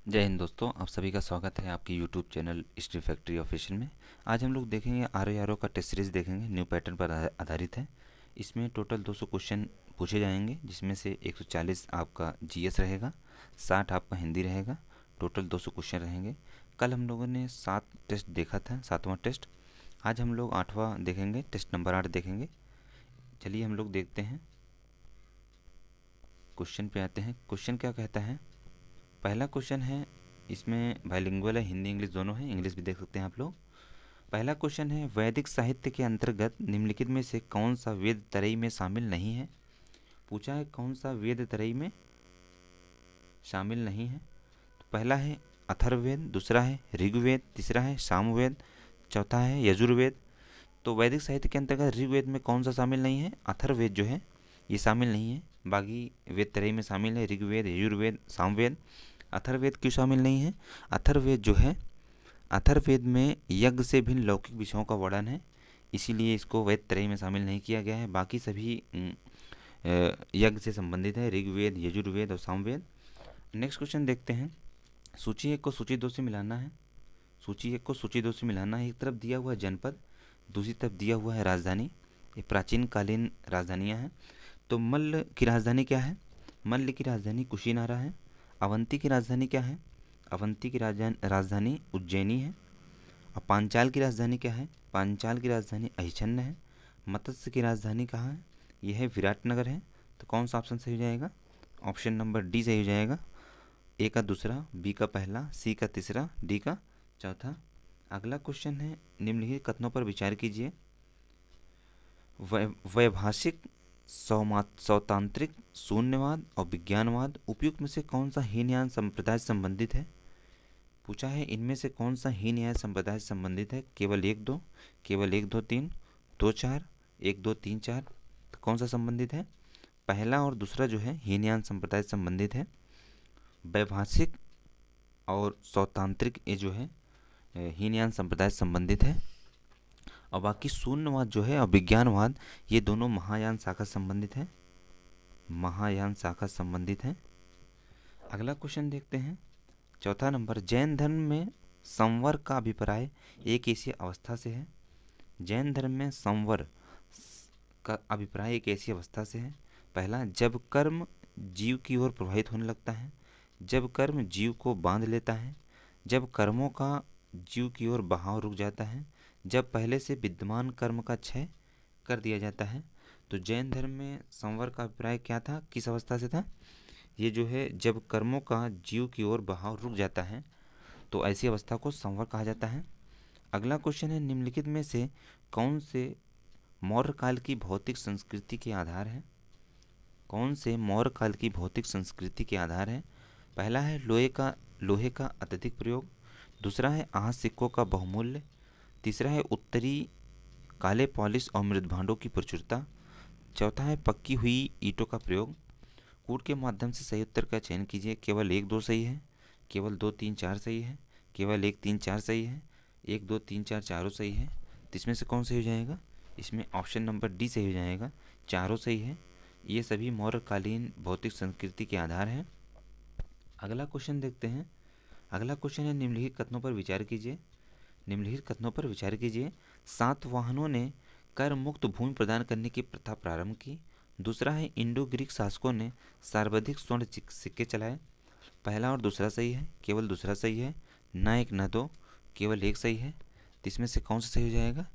जय हिंद दोस्तों, आप सभी का स्वागत है आपकी YouTube channel history factory official में। आज हम लोग देखेंगे आर का टेस्ट सीरीज देखेंगे, न्यू पैटर्न पर आधारित है। इसमें टोटल 200 क्वेश्चन पूछे जाएंगे, जिसमें से 140 आपका जीएस रहेगा, 60 आपका हिंदी रहेगा। टोटल 200 क्वेश्चन रहेंगे। कल हम लोगों ने 7 टेस्ट देखा था, 7वां टेस्ट। आज हम लोग 8वां देखेंगे, टेस्ट नंबर 8 देखेंगे। चलिए हम लोग देखते हैं। क्वेश्चन पे आते हैं। क्वेश्चन क्या कहता है? पहला क्वेश्चन है, इसमें बाइलिंगुअल है, हिंदी इंग्लिश दोनों है, इंग्लिश भी देख सकते हैं आप लोग। पहला क्वेश्चन है, वैदिक साहित्य के अंतर्गत निम्नलिखित में से कौन सा वेद त्रयी में शामिल नहीं है? पूछा है कौन सा वेद त्रयी में शामिल नहीं है। तो पहला है अथर्ववेद, दूसरा है ऋग्वेद, तीसरा है सामवेद, चौथा है यजुर्वेद। तो वैदिक साहित्य के अंतर्गत ऋग्वेद में कौन सा शामिल नहीं है? अथर्ववेद जो है ये शामिल नहीं है। बाकी वेद त्रयी में शामिल है, ऋग्वेद, यजुर्वेद, सामवेद। अथर्ववेद क्यों शामिल नहीं है? अथर्ववेद जो है, अथर्ववेद में यज्ञ से भिन्न लौकिक विषयों का वर्णन है, इसीलिए इसको वेद त्रयी में शामिल नहीं किया गया है। बाकी सभी यज्ञ से संबंधित है, ऋग्वेद, यजुर्वेद और सामवेद। नेक्स्ट क्वेश्चन देखते हैं। सूची एक को सूची दो से मिलाना है। सूची एक को सूची दो से मिलाना है। एक तरफ दिया हुआ है जनपद, दूसरी तरफ दिया हुआ है राजधानी। ये प्राचीन कालीन राजधानियाँ हैं। तो मल्ल की राजधानी क्या है? मल्ल की राजधानी कुशीनारा है। अवंती की राजधानी क्या है? अवंती की राजधानी उज्जैनी है। और पांचाल की राजधानी क्या है? पांचाल की राजधानी अहिछन्न है। मत्स्य की राजधानी कहाँ है? यह है विराटनगर है। तो कौन सा ऑप्शन सही हो जाएगा? ऑप्शन नंबर डी सही हो जाएगा। ए का दूसरा, बी का पहला, सी का तीसरा, डी का चौथा। अगला क्वेश्चन है, निम्नलिखित कथनों पर विचार कीजिए। वैभाषिक, सौतांत्रिक, शून्यवाद और विज्ञानवाद उपयुक्त में से कौन सा हीनयान संप्रदाय से संबंधित है? पूछा है इनमें से कौन सा हीनयान संप्रदाय से संबंधित है। केवल एक दो, केवल एक दो तीन, दो चार, एक दो तीन चार। तो कौन सा संबंधित है? पहला और दूसरा जो है हीनयान संप्रदाय से संबंधित है। वैभाषिक और सौतांत्रिक ये जो है हीनयान संप्रदाय से संबंधित है। और बाकी शून्यवाद जो है और विज्ञानवाद, ये दोनों महायान शाखा से संबंधित है, महायान शाखा से संबंधित है। अगला क्वेश्चन देखते हैं। चौथा नंबर, जैन धर्म में संवर का अभिप्राय एक ऐसी अवस्था से है। जैन धर्म में संवर का अभिप्राय एक ऐसी अवस्था से है। पहला, जब कर्म जीव की ओर प्रभावित होने लगता है, जब कर्म जीव को बांध लेता है, जब कर्मों का जीव की ओर बहाव रुक जाता है, जब पहले से विद्यमान कर्म का क्षय कर दिया जाता है। तो जैन धर्म में संवर का अभिप्राय क्या था, किस अवस्था से था? ये जो है जब कर्मों का जीव की ओर बहाव रुक जाता है, तो ऐसी अवस्था को संवर कहा जाता है। अगला क्वेश्चन है, निम्नलिखित में से कौन से मौर्य काल की भौतिक संस्कृति के आधार है? कौन से मौर्य काल की भौतिक संस्कृति के आधार है? पहला है लोहे का अत्यधिक प्रयोग, दूसरा है आहत सिक्कों का बहुमूल्य, तीसरा है उत्तरी काले पॉलिश और मृद भांडों की प्रचुरता, चौथा है पक्की हुई ईंटों का प्रयोग। कूट के माध्यम से सही उत्तर का चयन कीजिए। केवल एक दो सही है, केवल दो तीन चार सही है, केवल एक तीन चार सही है, एक दो तीन चार चारों सही है। तो इसमें से कौन सही हो जाएगा? इसमें ऑप्शन नंबर डी सही हो जाएगा, चारों सही है। ये सभी मौर्यकालीन भौतिक संस्कृति के आधार हैं। अगला क्वेश्चन देखते हैं। अगला क्वेश्चन है, निम्नलिखित कथनों पर विचार कीजिए। निम्नलिखित कथनों पर विचार कीजिए। सातवाहनों ने कर मुक्त भूमि प्रदान करने की प्रथा प्रारंभ की। दूसरा है, इंडो ग्रीक शासकों ने सर्वाधिक स्वर्ण सिक्के चलाए। पहला और दूसरा सही है, केवल दूसरा सही है, ना एक ना दो, केवल एक सही है। तो इसमें से कौन सा सही हो जाएगा?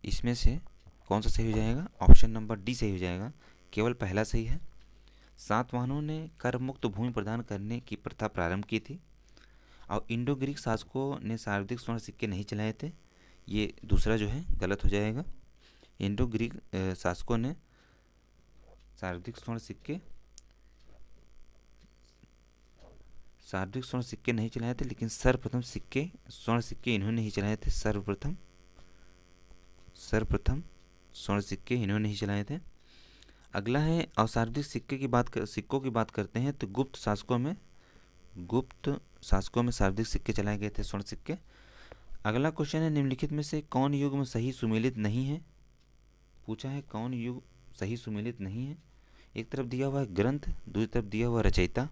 इसमें से कौन सा सही हो जाएगा? ऑप्शन नंबर डी सही हो जाएगा, केवल पहला सही है। सातवाहनों ने कर मुक्त भूमि प्रदान करने की प्रथा प्रारंभ की थी। और इंडो ग्रीक शासकों ने सर्वाधिक स्वर्ण सिक्के नहीं चलाए थे, ये दूसरा जो है गलत हो जाएगा। इंडो ग्रीक शासकों ने सर्वाधिक स्वर्ण सिक्के नहीं चलाए थे, लेकिन सर्वप्रथम स्वर्ण सिक्के इन्होंने ही चलाए थे। सर्वप्रथम स्वर्ण सिक्के इन्होंने ही चलाए थे। अगला है, असार्वधिक सिक्कों की बात करते हैं तो गुप्त शासकों में सर्वाधिक सिक्के चलाए गए थे, स्वर्ण सिक्के। अगला क्वेश्चन है, निम्नलिखित में से कौन युग में सही सुमेलित नहीं है? पूछा है कौन युग सही सुमेलित नहीं है। एक तरफ दिया हुआ है ग्रंथ, दूसरी तरफ दिया हुआ रचयिता।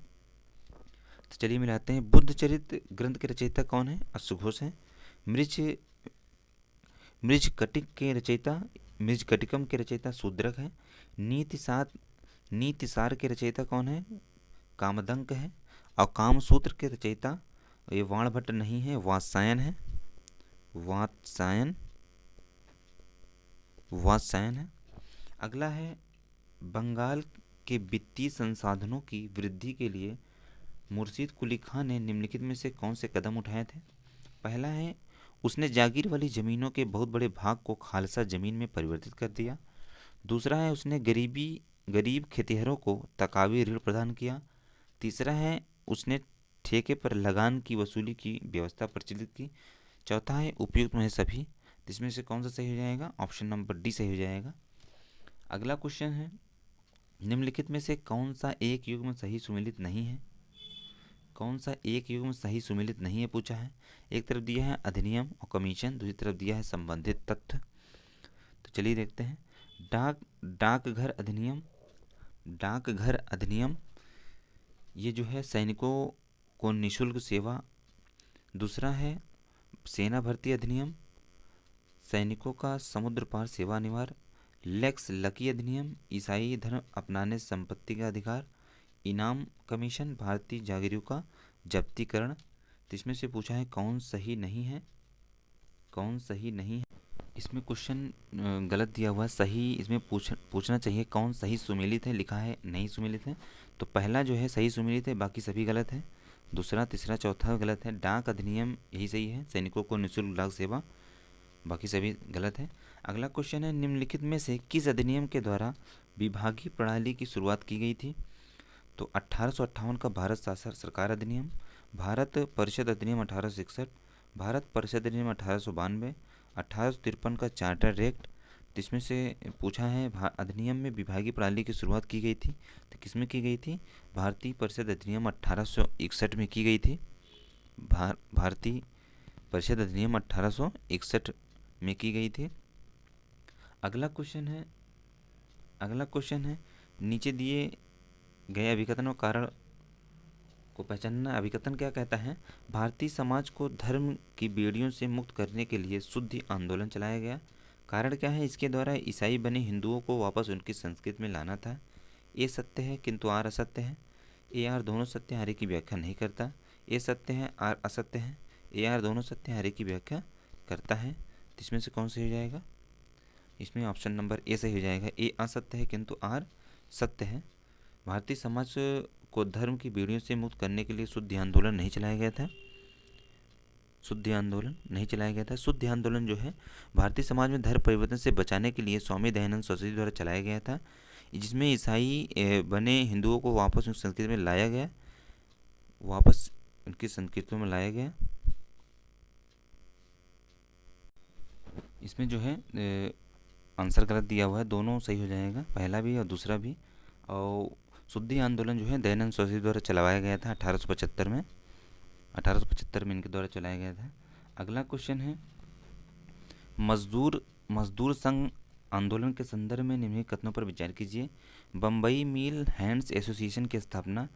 तो चलिए मिलाते हैं। बुद्ध चरित्र ग्रंथ के रचयिता कौन है? अश्वघोष हैं। मृछ मृज कटिक के रचयिता मृज कटिकम के रचयिता शूद्रक है। नीतिसार के रचयिता कौन है? कामदंक है। और कामसूत्र के रचयिता ये वाणभट्ट नहीं है, वात्सायन है। वात्सायन वात्सायन है। अगला है, बंगाल के वित्तीय संसाधनों की वृद्धि के लिए मुर्शीद कुली खां ने निम्नलिखित में से कौन से कदम उठाए थे? पहला है, उसने जागीर वाली जमीनों के बहुत बड़े भाग को खालसा जमीन में परिवर्तित कर दिया। दूसरा है, उसने गरीब खेतिहरों को तकावी ऋण प्रदान किया। तीसरा है, उसने ठेके पर लगान की वसूली की व्यवस्था प्रचलित की। चौथा है, उपयुक्त में सभी। जिसमें से कौन सा सही हो जाएगा? ऑप्शन नंबर डी सही हो जाएगा। अगला क्वेश्चन है, निम्नलिखित में से कौन सा एक युग्म सही सुमेलित नहीं है? कौन सा एक युग्म सही सुमेलित नहीं है पूछा है। एक तरफ दिया है अधिनियम और कमीशन, दूसरी तरफ दिया है संबंधित तथ्य। तो चलिए देखते हैं। डाकघर अधिनियम ये जो है सैनिकों को निःशुल्क सेवा। दूसरा है सेना भर्ती अधिनियम, सैनिकों का समुद्र पार सेवा अनिवार्य। लेक्स लकी अधिनियम, ईसाई धर्म अपनाने संपत्ति का अधिकार। इनाम कमीशन, भारतीय जागीरों का जब्तीकरण। तो इसमें से पूछा है कौन सही नहीं है? कौन सही नहीं है? इसमें क्वेश्चन गलत दिया हुआ है। सही इसमें पूछना चाहिए कौन सही सुमेलित है, लिखा है नहीं सुमेलित है। तो पहला जो है सही सुमेलित है, बाकी सभी गलत है। दूसरा, तीसरा, चौथा गलत है। डाक अधिनियम यही सही है, सैनिकों को निःशुल्क डाक सेवा, बाकी सभी गलत है। अगला क्वेश्चन है, निम्नलिखित में से किस अधिनियम के द्वारा विभागीय प्रणाली की शुरुआत की गई थी? तो 1858 का भारत शासन सरकार अधिनियम, भारत परिषद अधिनियम 1861, भारत परिषद अधिनियम 1892, 1853 का चार्टर एक्ट। जिसमें से पूछा है अधिनियम में विभागीय प्रणाली की शुरुआत की गई थी, तो किसमें की गई थी? भारतीय परिषद अधिनियम 1861 में की गई थी। भारतीय परिषद अधिनियम 1861 में की गई थी। अगला क्वेश्चन है, नीचे दिए गए अभिकथन और कारण को पहचानना। अभिकथन क्या कहता है? भारतीय समाज को धर्म की बेड़ियों से मुक्त करने के लिए शुद्धि आंदोलन चलाया गया। कारण क्या है? इसके द्वारा ईसाई बने हिंदुओं को वापस उनकी संस्कृति में लाना था। ये सत्य है किंतु आर असत्य है। ए आर दोनों सत्य, आर्य की व्याख्या नहीं करता। ए सत्य है, आर असत्य है। ए आर दोनों सत्य, आर्य की व्याख्या करता है। तो इसमें से कौन सही हो जाएगा? इसमें ऑप्शन नंबर ए सही हो जाएगा। ए असत्य है किंतु आर सत्य है। भारतीय समाज को धर्म की बेड़ियों से मुक्त करने के लिए शुद्धि आंदोलन नहीं चलाया गया था। शुद्धि आंदोलन जो है भारतीय समाज में धर्म परिवर्तन से बचाने के लिए स्वामी दयानंद सरस्वती द्वारा चलाया गया था, जिसमें ईसाई बने हिंदुओं को वापस उनकी संस्कृति में लाया गया। इसमें जो है आंसर गलत दिया हुआ है, दोनों सही हो जाएगा, पहला भी और दूसरा भी। और शुद्धि आंदोलन जो है दयानंद सरस्वती द्वारा चलाया गया था 1875 में। 1875 में इनके द्वारा चलाया गया था। अगला क्वेश्चन है, मजदूर संघ आंदोलन के संदर्भ में निम्नलिखित कथनों पर विचार कीजिए। बम्बई मिल हैंड्स एसोसिएशन की स्थापना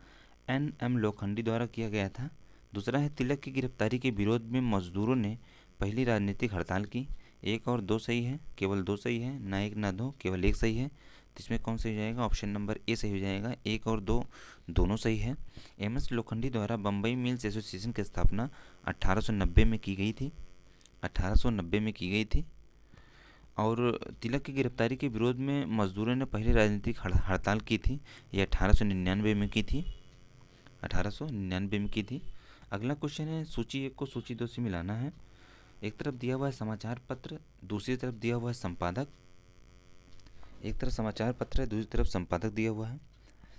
एन.एम. लोखंडी द्वारा किया गया था। दूसरा है, तिलक की गिरफ्तारी के विरोध में मजदूरों ने पहली राजनीतिक हड़ताल की। एक और दो सही है, केवल दो सही है, ना एक ना दो, केवल एक सही है। तो इसमें कौन सही हो जाएगा? ऑप्शन नंबर ए सही हो जाएगा। एक और दो दोनों सही है। एम.एस. लोखंडी द्वारा बम्बई मिल्स एसोसिएशन की स्थापना 1890 में की गई थी। 1890 में की गई थी। और तिलक की गिरफ्तारी के विरोध में मजदूरों ने पहली राजनीतिक हड़ताल की थी, ये 1899 में की थी। 1899 में की थी। अगला क्वेश्चन है, सूची 1 को सूची 2 से मिलाना है। एक तरफ दिया हुआ है समाचार पत्र, दूसरी तरफ दिया हुआ है संपादक। एक तरफ समाचार पत्र है, दूसरी तरफ संपादक दिया हुआ है।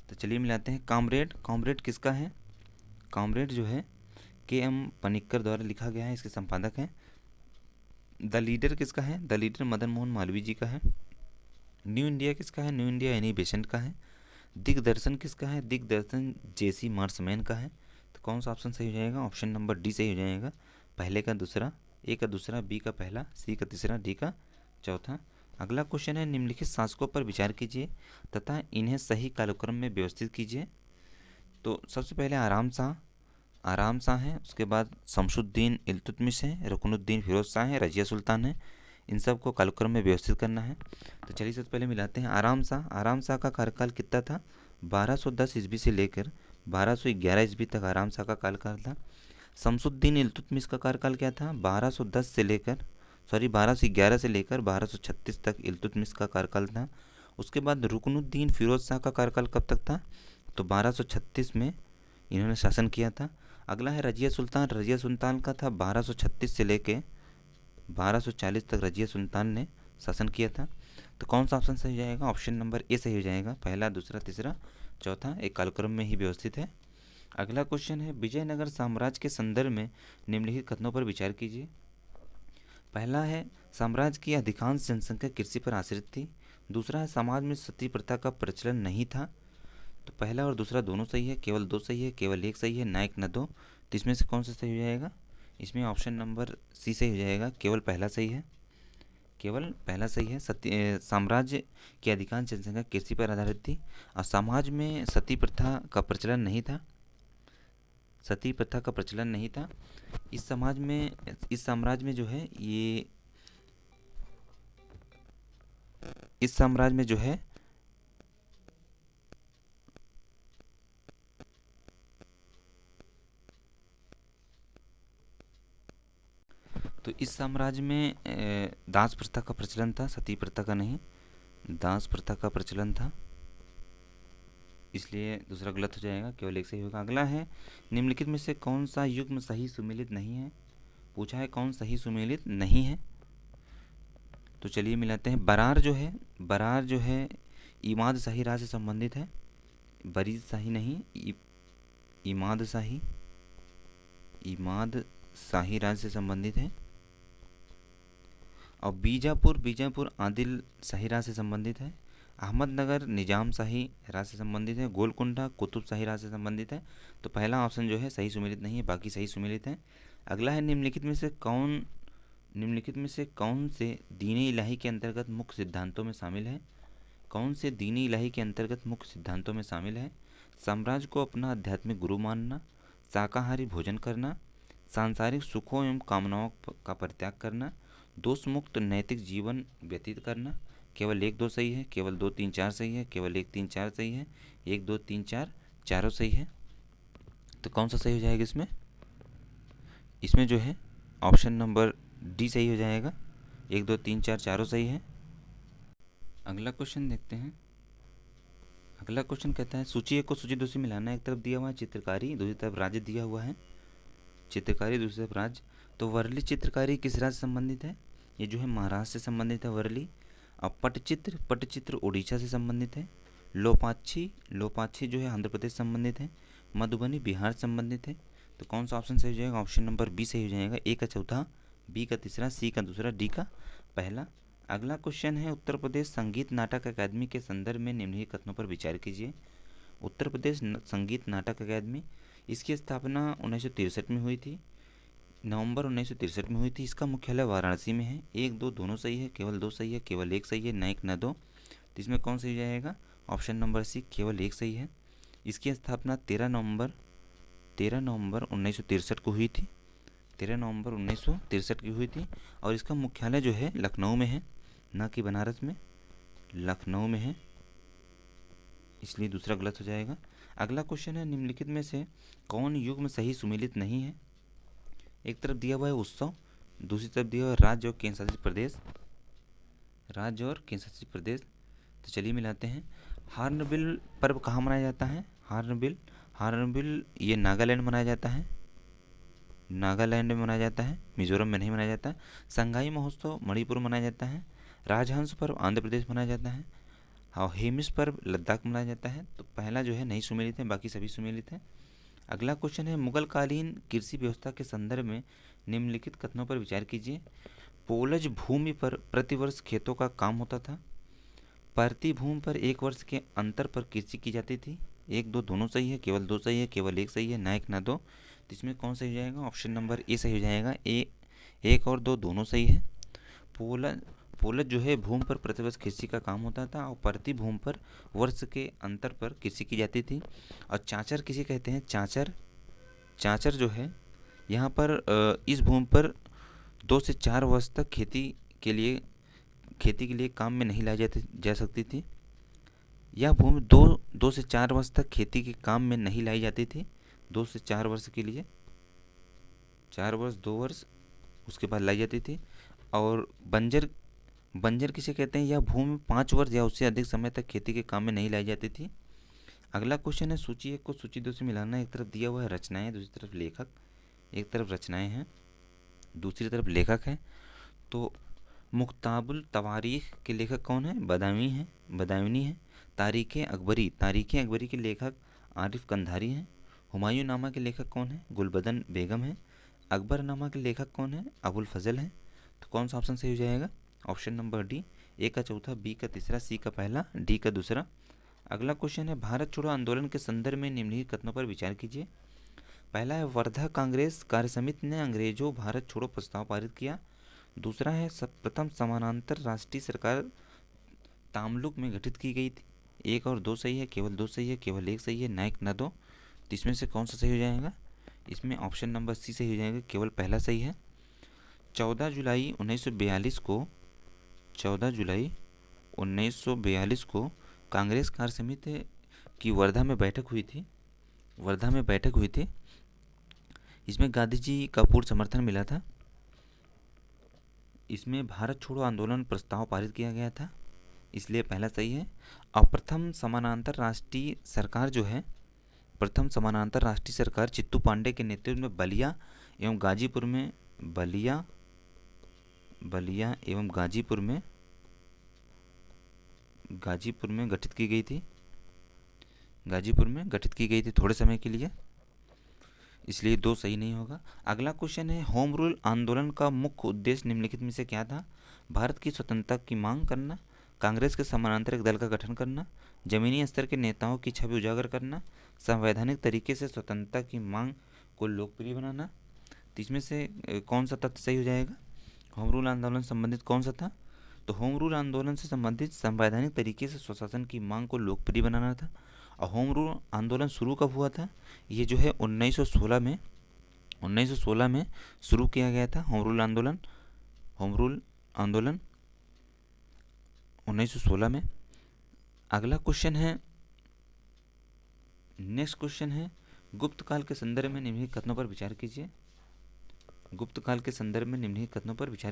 तो चलिए मिलाते हैं। कॉमरेड किसका है? कॉमरेड जो है के.एम. पनिक्कर द्वारा लिखा गया है, इसके संपादक हैं। द लीडर किसका है? द लीडर मदन मोहन मालवीय जी का है। न्यू इंडिया किसका है? न्यू इंडिया एनी बेसेंट का है। दिग्दर्शन किसका है? दिग्दर्शन जे.सी. मार्समैन का है। तो कौन सा ऑप्शन सही हो जाएगा? ऑप्शन नंबर डी सही हो जाएगा। पहले का दूसरा, ए का दूसरा, बी का पहला, सी का तीसरा, डी का चौथा। अगला क्वेश्चन है, निम्नलिखित शासकों पर विचार कीजिए तथा इन्हें सही कालक्रम में व्यवस्थित कीजिए। तो सबसे पहले आराम शाह, आराम शाह हैं, उसके बाद शमसुद्दीन इल्तुतमिश हैं, रुकनुद्दीन फिरोज शाह हैं, रजिया सुल्तान है। इन सब को कालक्रम में व्यवस्थित करना है। तो चलिए सबसे पहले मिलाते हैं आराम शाह। आराम शाह का कार्यकाल कितना था? 1210 ईस्वी से लेकर 1211 ईस्वी तक आराम शाह का कार्यकाल था। शमसुद्दीन इल्तुतमिश का कार्यकाल क्या था? 1211 से लेकर 1236 तक इल्तुतमिश का कार्यकाल था। उसके बाद रुकनुद्दीन फिरोज शाह का कार्यकाल कब तक था? तो 1236 में इन्होंने शासन किया था। अगला है रजिया सुल्तान। रजिया सुल्तान का था 1236 से लेके 1240 तक रजिया सुल्तान ने शासन किया था। तो कौन सा ऑप्शन सही हो जाएगा? ऑप्शन नंबर ए सही हो जाएगा। पहला, दूसरा, तीसरा, चौथा एक कालक्रम में ही व्यवस्थित है। अगला क्वेश्चन है विजयनगर साम्राज्य के संदर्भ में निम्नलिखित कथनों पर विचार कीजिए। पहला है साम्राज्य की अधिकांश जनसंख्या कृषि पर आश्रित थी। दूसरा है समाज में सती प्रथा का प्रचलन नहीं था। तो पहला और दूसरा दोनों सही है, केवल दो सही है, केवल एक सही है, ना एक ना दो। तो इसमें से कौन सा सही हो जाएगा? इसमें ऑप्शन नंबर सी सही हो जाएगा, केवल पहला सही है। केवल पहला सही है। साम्राज्य की अधिकांश जनसंख्या कृषि पर आधारित थी और समाज में सती प्रथा का प्रचलन नहीं था। सती प्रथा का प्रचलन नहीं था। इस समाज में, इस साम्राज्य में जो है ये, इस साम्राज्य में जो है तो इस साम्राज्य में दास प्रथा का प्रचलन था, सती प्रथा का नहीं। दास प्रथा का प्रचलन था, इसलिए दूसरा गलत हो जाएगा, केवल एक सही होगा। अगला है निम्नलिखित में से कौन सा युग्म सही सुमेलित नहीं है? पूछा है कौन सही सुमेलित नहीं है। तो चलिए मिलाते हैं। बरार जो है, बरार जो है इमाद शाही राज से संबंधित है। बरीद शाही नहीं, इमाद शाही, इमाद शाही राज से संबंधित है। और बीजापुर, बीजापुर आदिल शाही राज से संबंधित है। अहमदनगर निजाम शाही राज से संबंधित है। गोलकुंडा कुतुब शाही राज से संबंधित है। तो पहला ऑप्शन जो है सही सुमेलित नहीं है, बाकी सही सुमेलित है। अगला है निम्नलिखित में से कौन से दीन इलाही के अंतर्गत मुख्य सिद्धांतों में शामिल है? कौन से दीन इलाही के अंतर्गत मुख्य सिद्धांतों में शामिल है? साम्राज्य को अपना आध्यात्मिक गुरु मानना, शाकाहारी भोजन करना, सांसारिक सुखों एवं कामनाओं का परित्याग करना, दोष मुक्त नैतिक जीवन व्यतीत करना। केवल एक दो सही है, केवल दो तीन चार सही है, केवल एक तीन चार सही है, एक दो तीन चार चारों सही है। तो कौन सा सही हो जाएगा इसमें? इसमें जो है ऑप्शन नंबर डी सही हो जाएगा। एक दो तीन चार चारों सही है। अगला क्वेश्चन देखते हैं। अगला क्वेश्चन कहता है सूची एक को सूची दो से मिलाना। एक तरफ दिया हुआ है चित्रकारी, दूसरी तरफ राज्य दिया हुआ है। चित्रकारी, दूसरी तरफ राज्य। तो वर्ली चित्रकारी किस राज्य से संबंधित है? ये जो है महाराष्ट्र से संबंधित है वर्ली। अब पटचित्र, पटचित्र उड़ीसा से संबंधित है। लोपाक्षी, लोपाक्षी जो है आंध्र प्रदेश से संबंधित है। मधुबनी बिहार से संबंधित है। तो कौन सा ऑप्शन सही हो जाएगा? ऑप्शन नंबर बी सही हो जाएगा। ए का चौथा, बी का तीसरा, सी का दूसरा, डी का पहला। अगला क्वेश्चन है उत्तर प्रदेश संगीत नाटक अकादमी के संदर्भ में निम्नलिखित कथनों पर विचार कीजिए। उत्तर प्रदेश संगीत नाटक अकादमी, इसकी स्थापना 1963 में हुई थी, नवंबर 1963 में हुई थी। इसका मुख्यालय वाराणसी में है। एक दो दोनों सही है, केवल दो सही है, केवल एक सही है, ना एक ना दो। तो इसमें कौन सही जाएगा? ऑप्शन नंबर सी, केवल एक सही है। इसकी स्थापना 13 नवंबर 1963 को हुई थी। 13 नवंबर 1963 की हुई थी। और इसका मुख्यालय जो है लखनऊ में है, ना कि बनारस में, लखनऊ में है, इसलिए दूसरा गलत हो जाएगा। अगला क्वेश्चन है निम्नलिखित में से कौन युग्म सही सुमेलित नहीं है? एक तरफ दिया हुआ है उत्सव, दूसरी तरफ दिया हुआ है राज्य और केंद्र शासित प्रदेश, राज्य और केंद्र शासित प्रदेश। तो चलिए मिलाते हैं। हार्नबिल पर्व कहाँ मनाया जाता है? हार्नबिल, हार्नबिल ये नागालैंड मनाया जाता है, नागालैंड में मनाया जाता है, मिजोरम में नहीं मनाया जाता है। संगाई महोत्सव मणिपुर मनाया जाता है। राजहंस पर्व आंध्र प्रदेश मनाया जाता है। और हेमिस पर्व लद्दाख मनाया जाता है। तो पहला जो है नहीं सुमेलित है, बाकी सभी सुमेलित हैं। अगला क्वेश्चन है मुगल कालीन कृषि व्यवस्था के संदर्भ में निम्नलिखित कथनों पर विचार कीजिए। पोलज भूमि पर प्रतिवर्ष खेतों का काम होता था। परती भूमि पर एक वर्ष के अंतर पर कृषि की जाती थी। एक दो दोनों सही है, केवल दो सही है, केवल एक सही है, ना एक ना दो। तो इसमें कौन सही हो जाएगा? ऑप्शन नंबर ए सही हो जाएगा। ए, एक और दो दोनों सही है। पोलज, पोलज जो है भूमि पर प्रतिवर्ष कृषि का काम होता था और परती भूमि पर वर्ष के अंतर पर कृषि की जाती थी। और चांचर किसे कहते हैं? चांचर, चांचर जो है यहाँ पर इस भूमि पर 2 से 4 वर्ष तक खेती के लिए काम में नहीं लाई जा सकती थी। यह भूमि 2 से 4 वर्ष तक खेती के काम में नहीं लाई जाती थी। 2 से 4 वर्ष के लिए, 4 वर्ष, 2 वर्ष, उसके बाद लाई जाती थी। और बंजर बंजर किसे कहते हैं? यह भूमि 5 वर्ष या उससे अधिक समय तक खेती के काम में नहीं लाई जाती थी। अगला क्वेश्चन है, सूची 1 को सूची 2 से मिलाना। एक तरफ दिया हुआ है रचनाएं, दूसरी तरफ लेखक। एक तरफ रचनाएं हैं, दूसरी तरफ लेखक हैं। तो मुख्ताबुल तवारीख के लेखक कौन है? बदायूनी है। तारीख़ अकबरी के लेखक आरिफ कंधारी हैं। हुमायूं नामा के लेखक कौन है? गुलबदन बेगम है। अकबर नामा के लेखक कौन है? अबुल फजल हैं। तो कौन सा ऑप्शन सही हो जाएगा? ऑप्शन नंबर डी, ए का चौथा, बी का तीसरा, सी का पहला, डी का दूसरा। अगला क्वेश्चन है, भारत छोड़ो आंदोलन के संदर्भ में निम्नलिखित कथनों पर विचार कीजिए। पहला है, वर्धा कांग्रेस कार्य समिति ने अंग्रेजों भारत छोड़ो प्रस्ताव पारित किया। दूसरा है, प्रथम समानांतर राष्ट्रीय सरकार तामलुक में गठित की गई थी। 1 और 2 सही है, केवल 2 सही है, केवल 1 सही है, ना 1 ना 2। तो इसमें से कौन सा सही हो जाएगा? इसमें ऑप्शन नंबर सी सही हो जाएगा, केवल पहला सही है। 14 जुलाई 1942 को 14 जुलाई 1942 को कांग्रेस कार्य समिति की वर्धा में बैठक हुई थी। इसमें गांधी जी का पूर्ण समर्थन मिला था। इसमें भारत छोड़ो आंदोलन प्रस्ताव पारित किया गया था, इसलिए पहला सही है। और प्रथम समानांतर राष्ट्रीय सरकार चित्तू पांडे के नेतृत्व में बलिया एवं गाजीपुर में गठित की गई थी थोड़े समय के लिए, इसलिए 2 सही नहीं होगा। अगला क्वेश्चन है, होम रूल आंदोलन का मुख्य उद्देश्य निम्नलिखित में से क्या था? भारत की स्वतंत्रता की मांग करना, कांग्रेस के समानांतर एक दल का गठन करना, जमीनी स्तर के नेताओं की छवि उजागर करना, संवैधानिक तरीके से स्वतंत्रता की मांग को लोकप्रिय बनाना। तो इसमें से कौन सा तथ्य सही हो जाएगा? होम रूल आंदोलन से संबंधित कौन सा था? तो होम रूल आंदोलन से संबंधित संवैधानिक तरीके से स्वशासन की मांग को लोकप्रिय बनाना था। और होम रूल आंदोलन शुरू कब हुआ था? ये जो है 1916 में शुरू किया गया था होम रूल आंदोलन 1916 में। अगला क्वेश्चन है, नेक्स्ट क्वेश्चन है, गुप्त काल के संदर्भ में निम्नलिखित कथनों पर विचार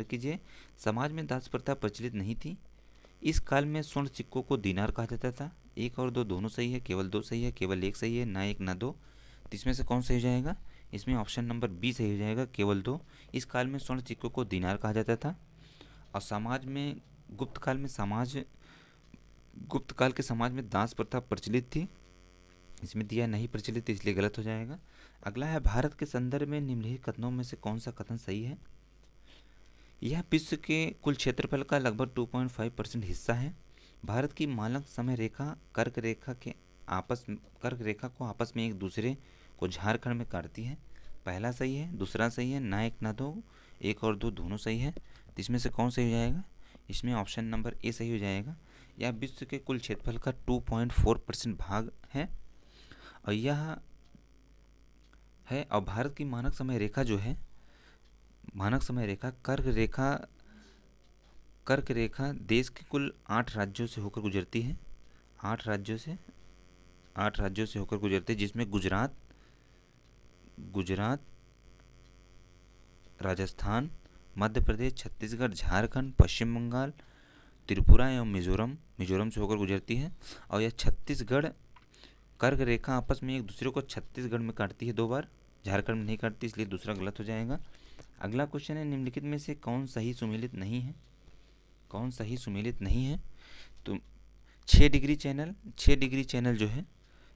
कीजिए। समाज में दास प्रथा प्रचलित नहीं थी। इस काल में स्वर्ण सिक्कों को दीनार कहा जाता था। 1 और 2 दोनों सही है, केवल 2 सही है, केवल 1 सही है, ना 1 ना 2। तो इसमें से कौन सही हो जाएगा? इसमें ऑप्शन नंबर बी सही हो जाएगा, केवल 2। इस काल में स्वर्ण सिक्कों को दीनार कहा जाता था। और गुप्त काल के समाज में दास प्रथा प्रचलित थी। इसमें दिया नहीं प्रचलित, इसलिए गलत हो जाएगा। अगला है, भारत के संदर्भ में निम्नलिखित कथनों में से कौन सा कथन सही है? यह विश्व के कुल क्षेत्रफल का लगभग 2.5% हिस्सा है। भारत की मानक समय रेखा कर्क रेखा को आपस में एक दूसरे को झारखंड में काटती है। पहला सही है, दूसरा सही है, ना 1 ना 2। 1 और 2 दोनों सही है। तो इसमें से कौन सही हो जाएगा? इसमें ऑप्शन नंबर ए सही हो जाएगा। यह विश्व के कुल क्षेत्रफल का 2.4% भाग है। और भारत की मानक समय रेखा कर्क रेखा देश के कुल 8 राज्यों से होकर गुजरती है। 8 राज्यों से होकर गुजरती है, जिसमें गुजरात, राजस्थान, मध्य प्रदेश, छत्तीसगढ़, झारखंड, पश्चिम बंगाल, त्रिपुरा एवं मिजोरम से होकर गुजरती है। और यह छत्तीसगढ़ कर्क रेखा आपस में एक दूसरे को छत्तीसगढ़ में काटती है 2 बार, झारखंड में नहीं काटती, इसलिए दूसरा गलत हो जाएगा। अगला क्वेश्चन है, निम्नलिखित में से कौन सही सुमेलित नहीं है? तो 6 डिग्री चैनल जो है,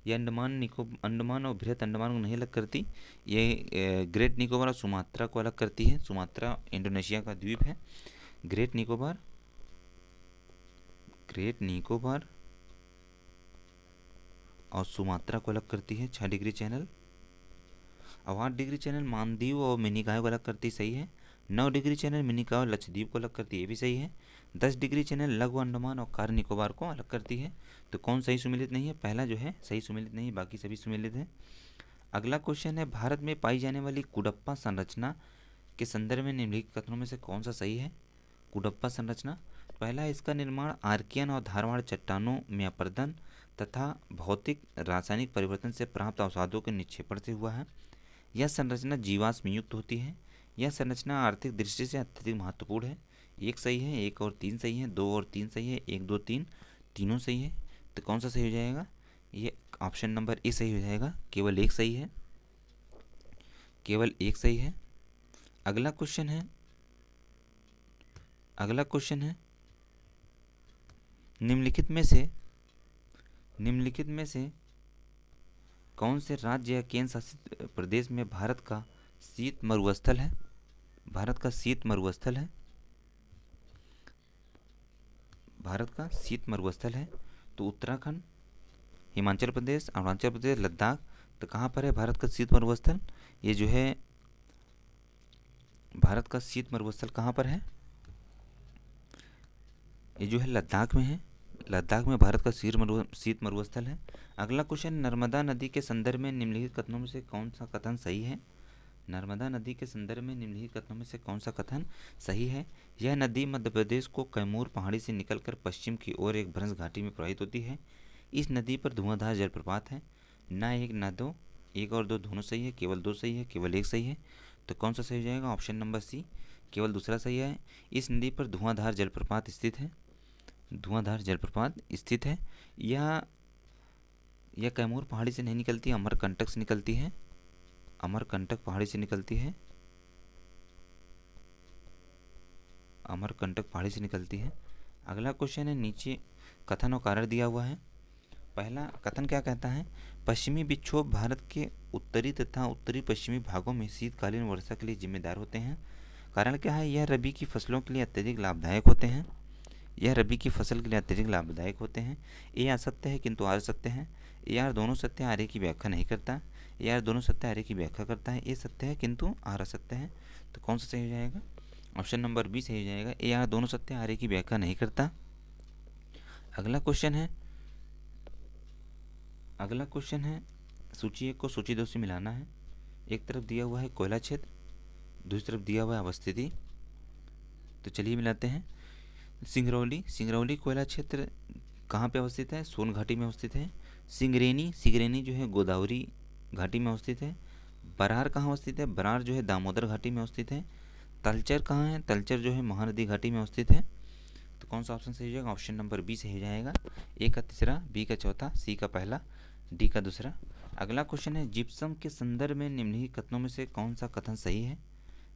ये अंडमान और बृहत अंडमान को नहीं अलग करती। ये ग्रेट निकोबार और सुमात्रा को अलग करती है। सुमात्रा इंडोनेशिया का द्वीप है। ग्रेट निकोबार और सुमात्रा को अलग करती है 6 डिग्री चैनल। और 8 डिग्री चैनल मालदीव और मिनिकॉय को अलग करती, सही है। 9 डिग्री चैनल मिनिकॉय और लक्षद्वीप को अलग करती है, ये भी सही है। 10 डिग्री चैनल लघु अंडमान और कार निकोबार को अलग करती है। तो कौन सही सुमेलित नहीं है? पहला जो है सही सुमेलित नहीं है, बाकी सभी सुमेलित है। अगला क्वेश्चन है, भारत में पाई जाने वाली कुडप्पा संरचना के संदर्भ में निम्नलिखित कथनों में से कौन सा सही है। कुडप्पा संरचना, पहला, इसका निर्माण आर्कियन और धारवाड़ चट्टानों में अपर्दन तथा भौतिक रासायनिक परिवर्तन से प्राप्त अवसादों के निक्षेपण से हुआ है। यह संरचना जीवाश्म युक्त होती है। यह संरचना आर्थिक दृष्टि से अत्यधिक महत्वपूर्ण है। एक सही है, एक और तीन सही है, दो और तीन सही है, एक दो तीन तीनों सही है। तो कौन सा सही हो जाएगा? ये ऑप्शन नंबर ए सही हो जाएगा। केवल एक सही है, केवल एक सही है। अगला क्वेश्चन है, अगला क्वेश्चन है, निम्नलिखित में से कौन से राज्य या केंद्र शासित प्रदेश में भारत का शीत मरुस्थल है? भारत का शीत मरुस्थल है, भारत का शीत मरुस्थल है। तो उत्तराखंड, हिमाचल प्रदेश, अरुणाचल प्रदेश, लद्दाख। तो कहाँ पर है भारत का शीत मरुस्थल? ये जो है भारत का शीत मरुस्थल कहाँ पर है? ये जो है लद्दाख में है। लद्दाख में भारत का शीत मरुस्थल है। अगला क्वेश्चन, नर्मदा नदी के संदर्भ में निम्नलिखित कथनों में से कौन सा कथन सही है? नर्मदा नदी के संदर्भ में निम्नलिखित कथनों में से कौन सा कथन सही है? यह नदी मध्य प्रदेश को कैमूर पहाड़ी से निकलकर पश्चिम की ओर एक भ्रंश घाटी में प्रवाहित होती है। इस नदी पर धुआंधार जलप्रपात है। न एक न दो, एक और दो दोनों सही है, केवल दो सही है, केवल एक सही है। तो कौन सा सही हो जाएगा? ऑप्शन नंबर सी, केवल दूसरा सही है। इस नदी पर धुआंधार जलप्रपात स्थित है, धुआंधार जलप्रपात स्थित है। यह कैमूर पहाड़ी से नहीं निकलती, अमरकंटक से निकलती है, अमरकंटक पहाड़ी से निकलती है, अमरकंटक पहाड़ी से निकलती है। अगला क्वेश्चन है, नीचे कथन और कारण दिया हुआ है। पहला कथन क्या कहता है? पश्चिमी विक्षोभ भारत के उत्तरी तथा उत्तरी पश्चिमी भागों में शीतकालीन वर्षा के लिए जिम्मेदार होते हैं। कारण क्या है? यह रबी की फसलों के लिए अत्यधिक लाभदायक होते हैं, यह रबी की फसल के लिए अत्यधिक लाभदायक होते हैं। ये असत्य है किंतु आर सत्य है। ए आर दोनों सत्य आर की व्याख्या नहीं करता, ए आर दोनों सत्य आर की व्याख्या करता है। ये सत्य है किंतु आर असत्य है। तो कौन सा सही हो जाएगा? ऑप्शन नंबर बी सही हो जाएगा। ए आर दोनों सत्य आर की व्याख्या नहीं करता। अगला क्वेश्चन है, अगला क्वेश्चन है, सूची 1 को सूची 2 से मिलाना है। एक तरफ दिया हुआ है कोयला क्षेत्र, दूसरी तरफ दिया हुआ है अवस्थिति। तो चलिए मिलाते हैं। सिंगरौली, सिंगरौली कोयला क्षेत्र कहाँ पे अवस्थित है? सोन घाटी में अवस्थित है। सिंगरेनी, सिंगरेनी जो है गोदावरी घाटी में अवस्थित है। बरार कहाँ अवस्थित है? बरार जो है दामोदर घाटी में अवस्थित है। तलचर कहाँ है? तलचर जो है महानदी घाटी में अवस्थित है। तो कौन सा ऑप्शन सही हो जाएगा? ऑप्शन नंबर बी सही हो जाएगा। ए का तीसरा, बी का चौथा, सी का पहला, डी का दूसरा। अगला क्वेश्चन है, जिप्सम के संदर्भ में निम्नलिखित कथनों में से कौन सा कथन सही है?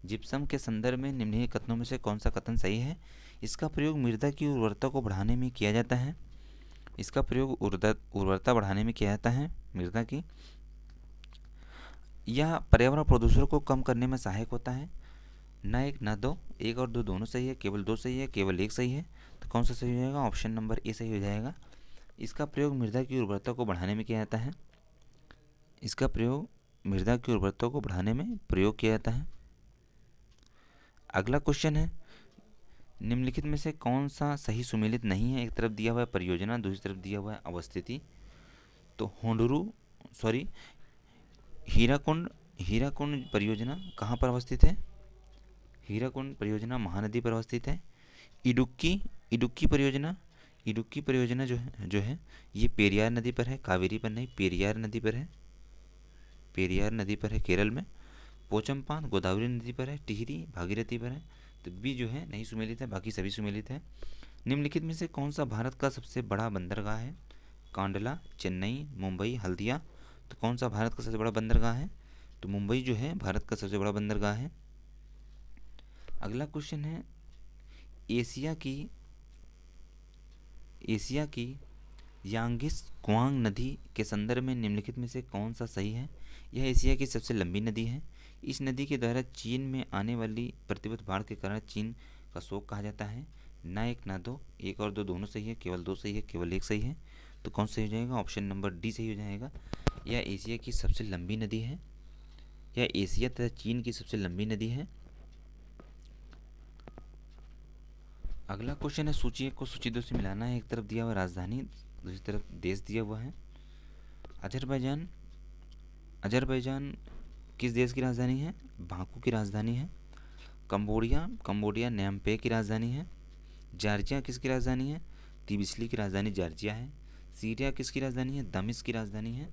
जिप्सम के संदर्भ में निम्नलिखित कथनों में से कौन सा कथन सही है? इसका प्रयोग मृदा की उर्वरता को बढ़ाने में किया जाता है। इसका प्रयोग उर्वरता बढ़ाने में किया जाता है मृदा की। यह पर्यावरण प्रदूषण को कम करने में सहायक होता है। न एक न दो, एक और दो दोनों सही है, केवल दो सही है, केवल एक सही है। तो कौन सा सही हो जाएगा? ऑप्शन नंबर ए सही हो जाएगा। इसका प्रयोग मृदा की उर्वरता को बढ़ाने में किया जाता है। इसका प्रयोग मृदा की उर्वरता को बढ़ाने में प्रयोग किया जाता है। अगला क्वेश्चन है, निम्नलिखित में से कौन सा सही सुमेलित नहीं है? एक तरफ दिया हुआ है परियोजना, दूसरी तरफ दिया हुआ है अवस्थिति। तो हीराकुंड, हीराकुंड परियोजना कहाँ पर अवस्थित है? हीराकुंड परियोजना महानदी पर अवस्थित है। इडुक्की, इडुक्की परियोजना, इडुक्की परियोजना जो है ये पेरियार नदी पर है, कावेरी पर नहीं, पेरियार नदी पर है, पेरियार नदी पर है केरल में। पोचमपान गोदावरी नदी पर है, टिहरी भागीरथी पर है। तो बी जो है नहीं सुमेलित है, बाकी सभी सुमेलित है। निम्नलिखित में से कौन सा भारत का सबसे बड़ा बंदरगाह है? कांडला, चेन्नई, मुंबई, हल्दिया। तो कौन सा भारत का सबसे बड़ा बंदरगाह है? तो मुंबई जो है भारत का सबसे बड़ा बंदरगाह है। अगला क्वेश्चन है, एशिया की एशिया की यांगिस कुआंग नदी के संदर्भ में निम्नलिखित में से कौन सा सही है? यह एशिया की सबसे लंबी नदी है। इस नदी के द्वारा चीन में आने वाली प्रतिवर्ष बाढ़ के कारण चीन का शोक कहा जाता है। ना एक ना दो, एक और दो दोनों सही है, केवल दो सही है, केवल एक सही है। तो कौन सही हो जाएगा? ऑप्शन नंबर डी सही हो जाएगा। यह एशिया की सबसे लंबी नदी है, यह एशिया तथा चीन की सबसे लंबी नदी है। अगला क्वेश्चन है, सूची 1 को सूची 2 से मिलाना है। एक तरफ दिया हुआ राजधानी, दूसरी तरफ देश दिया हुआ है। अजरबैजान, अजरबैजान किस देश की राजधानी है? बाकू की राजधानी है। कंबोडिया नयाम्पे की राजधानी है। जॉर्जिया किसकी राजधानी है? तिबिस्ली की राजधानी जॉर्जिया है। सीरिया किसकी राजधानी है? दमिश्क की राजधानी है।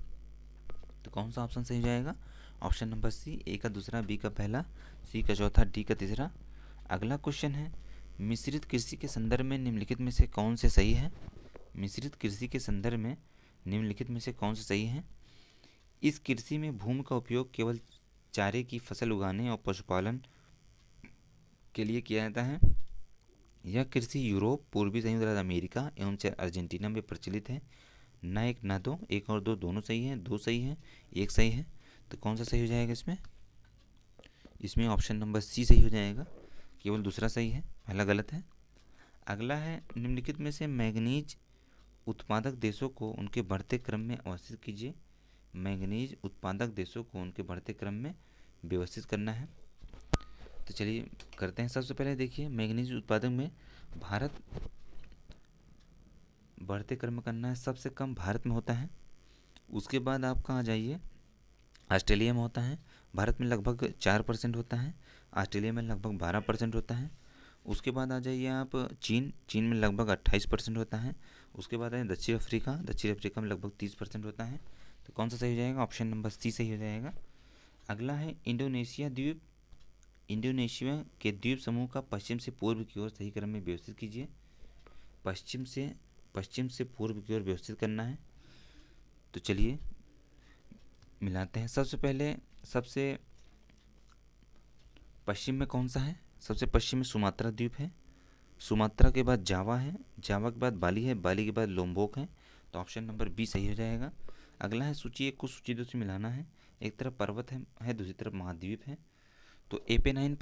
तो कौन सा ऑप्शन सही हो जाएगा? ऑप्शन नंबर सी, ए का दूसरा, बी का पहला, सी का चौथा, डी का तीसरा। अगला क्वेश्चन है, मिश्रित कृषि के संदर्भ में निम्नलिखित में से कौन से सही है? मिश्रित कृषि के संदर्भ में निम्नलिखित में से कौन से सही है? इस कृषि में भूमि का उपयोग केवल चारे की फसल उगाने और पशुपालन के लिए किया जाता है। यह कृषि यूरोप, पूर्वी संयुक्त राज्य अमेरिका एवं अर्जेंटीना में प्रचलित है। ना एक ना दो, एक और दो दोनों सही हैं, दो सही हैं, एक सही है। तो कौन सा सही हो जाएगा इसमें? इसमें ऑप्शन नंबर सी सही हो जाएगा, केवल दूसरा सही है, पहला गलत है। अगला है, निम्नलिखित में से मैंगनीज उत्पादक देशों को उनके बढ़ते क्रम में अवस्थित कीजिए। मैंगनीज उत्पादक देशों को उनके बढ़ते क्रम में व्यवस्थित करना है। तो चलिए करते हैं। सबसे पहले देखिए, मैंगनीज उत्पादक में भारत बढ़ते क्रम में करना है, सबसे कम भारत में होता है। उसके बाद आप कहाँ जाइए, ऑस्ट्रेलिया में होता है। भारत में लगभग 4% होता है, ऑस्ट्रेलिया में लगभग 12% होता है। उसके बाद आ जाइए आप चीन में लगभग 28% होता है। उसके बाद आए दक्षिण अफ्रीका में लगभग 30% होता है। तो कौन सा सही हो जाएगा? ऑप्शन नंबर सी सही हो जाएगा। अगला है इंडोनेशिया के द्वीप समूह का पश्चिम से पूर्व की ओर सही क्रम में व्यवस्थित कीजिए। पश्चिम से पूर्व की ओर व्यवस्थित करना है। तो चलिए मिलाते हैं। सबसे पहले सबसे पश्चिम में कौन सा है? सबसे पश्चिम में सुमात्रा द्वीप है। सुमात्रा के बाद जावा है, जावा के बाद बाली है, बाली के बाद लोम्बोक है। तो ऑप्शन नंबर बी सही हो जाएगा। अगला है, सूची एक को सूची दो से मिलाना है। एक तरफ पर्वत है दूसरी तरफ महाद्वीप है। तो एपे नाइन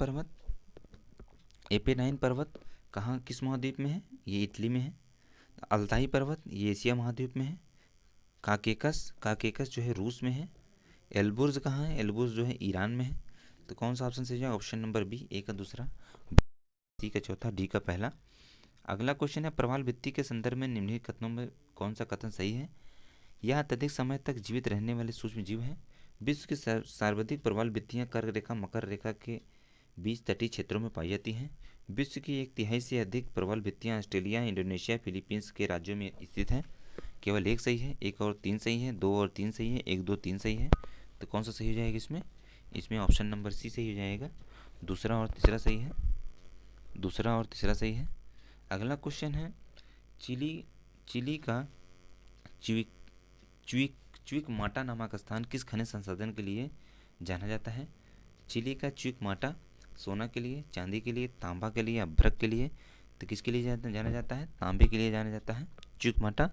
पर्वत कहाँ किस महाद्वीप में है? ये इटली में है। अल्ताई पर्वत ये एशिया महाद्वीप में है। काकेकस जो है रूस में है। एल्बुर्ज कहाँ है? एल्बुर्ज जो है ईरान में है। तो कौन सा ऑप्शन सही है? ऑप्शन नंबर बी, ए का दूसरा, सी का चौथा, डी का पहला। अगला क्वेश्चन है, प्रवाल भित्ति के संदर्भ में निम्नलिखित कथनों में कौन सा कथन सही है? यह अत्यधिक समय तक जीवित रहने वाले सूक्ष्म जीव हैं। विश्व की सर्वाधिक प्रवाल भित्तियाँ कर्क रेखा मकर रेखा के बीच तटीय क्षेत्रों में पाई जाती हैं। विश्व की 1/3 से अधिक प्रवाल भित्तियाँ ऑस्ट्रेलिया, इंडोनेशिया, फिलीपींस के राज्यों में स्थित हैं। केवल एक सही है, एक और तीन सही है, दो और तीन सही है, एक दो तीन सही है। तो कौन सा सही हो जाएगा इसमें? इसमें ऑप्शन नंबर सी सही हो जाएगा, दूसरा और तीसरा सही है, दूसरा और तीसरा सही है। अगला क्वेश्चन है, चिली का च्विक च्विक च्विकमाटा नामक स्थान किस खनिज संसाधन के लिए जाना जाता है? चिली का च्विकमाटा सोना के लिए, चांदी के लिए, तांबा के लिए, अभ्रक के लिए। तो किसके लिए जाना जाता है? तांबे के लिए जाना जाता है च्विकमाटा।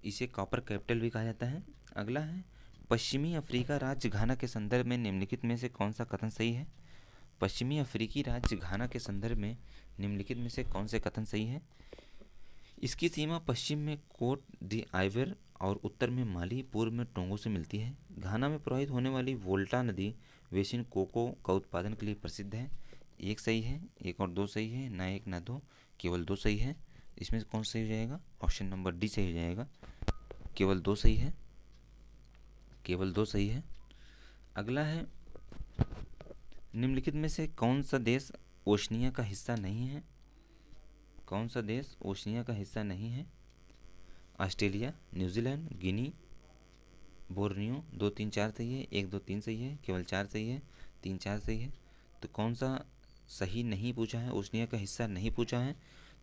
इसे कॉपर कैपिटल भी कहा जाता है। अगला है, पश्चिमी अफ्रीका राज्य घाना के संदर्भ में निम्नलिखित में से कौन सा कथन सही है? पश्चिमी अफ्रीकी राज्य घाना के संदर्भ में निम्नलिखित में से कौन से कथन सही है? इसकी सीमा पश्चिम में कोट डी आइवर और उत्तर में माली, पूर्व में टोंगो से मिलती है। घाना में प्रवाहित होने वाली वोल्टा नदी बेसिन कोको का उत्पादन के लिए प्रसिद्ध है। एक सही है, एक और दो सही है, ना एक ना दो, केवल दो सही है। इसमें से कौन सही हो जाएगा? ऑप्शन नंबर डी सही हो जाएगा, केवल दो सही है, केवल दो सही है। अगला है, निम्नलिखित में से कौन सा देश ओशनिया का हिस्सा नहीं है? कौन सा देश ओशनिया का हिस्सा नहीं है? ऑस्ट्रेलिया, न्यूजीलैंड, गिनी, बोर्नियो। दो तीन चार सही है, एक दो तीन सही है, केवल चार सही है, तीन चार सही है। तो कौन सा सही नहीं पूछा है? ओशनिया का हिस्सा नहीं पूछा है।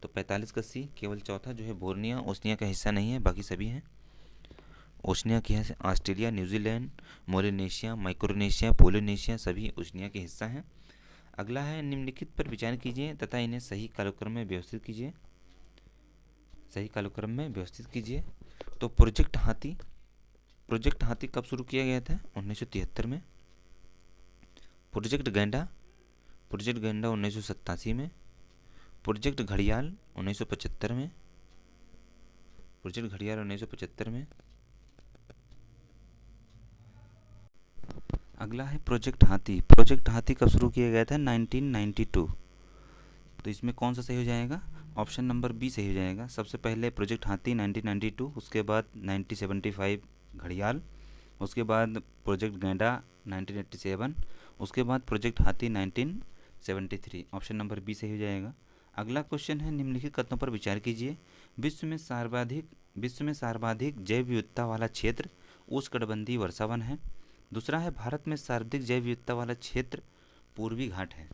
तो 45 का सी, केवल चौथा जो है बोर्निया ओशनिया का हिस्सा नहीं है, बाकी सभी हैं ओशनिया के हिस्से। ऑस्ट्रेलिया, न्यूजीलैंड, मोलिनेशिया, माइक्रोनेशिया, पोलिनेशिया सभी ओशनिया के हिस्सा हैं। अगला है, निम्नलिखित पर विचार कीजिए तथा इन्हें सही कालक्रम में व्यवस्थित कीजिए। सही कालक्रम में व्यवस्थित कीजिए। तो प्रोजेक्ट हाथी कब शुरू किया गया था? 1973 में। प्रोजेक्ट गेंडा 1987 में। प्रोजेक्ट घड़ियाल 1975 में। प्रोजेक्ट घड़ियाल 1975 में। अगला है प्रोजेक्ट हाथी कब शुरू किया गया था? 1992। तो इसमें कौन सा सही हो जाएगा? ऑप्शन नंबर बी सही हो जाएगा। सबसे पहले प्रोजेक्ट हाथी 1992, उसके बाद 1975 घड़ियाल, उसके बाद प्रोजेक्ट गैंडा 1987, उसके बाद प्रोजेक्ट हाथी 1973। ऑप्शन नंबर बी सही हो जाएगा। अगला क्वेश्चन है, निम्नलिखित कथनों पर विचार कीजिए। विश्व में सर्वाधिक जैव विविधता वाला क्षेत्र उष्णकटिबंधीय वर्षावन है। दूसरा है, भारत में सर्वाधिक जैव विविधता वाला क्षेत्र पूर्वी घाट है।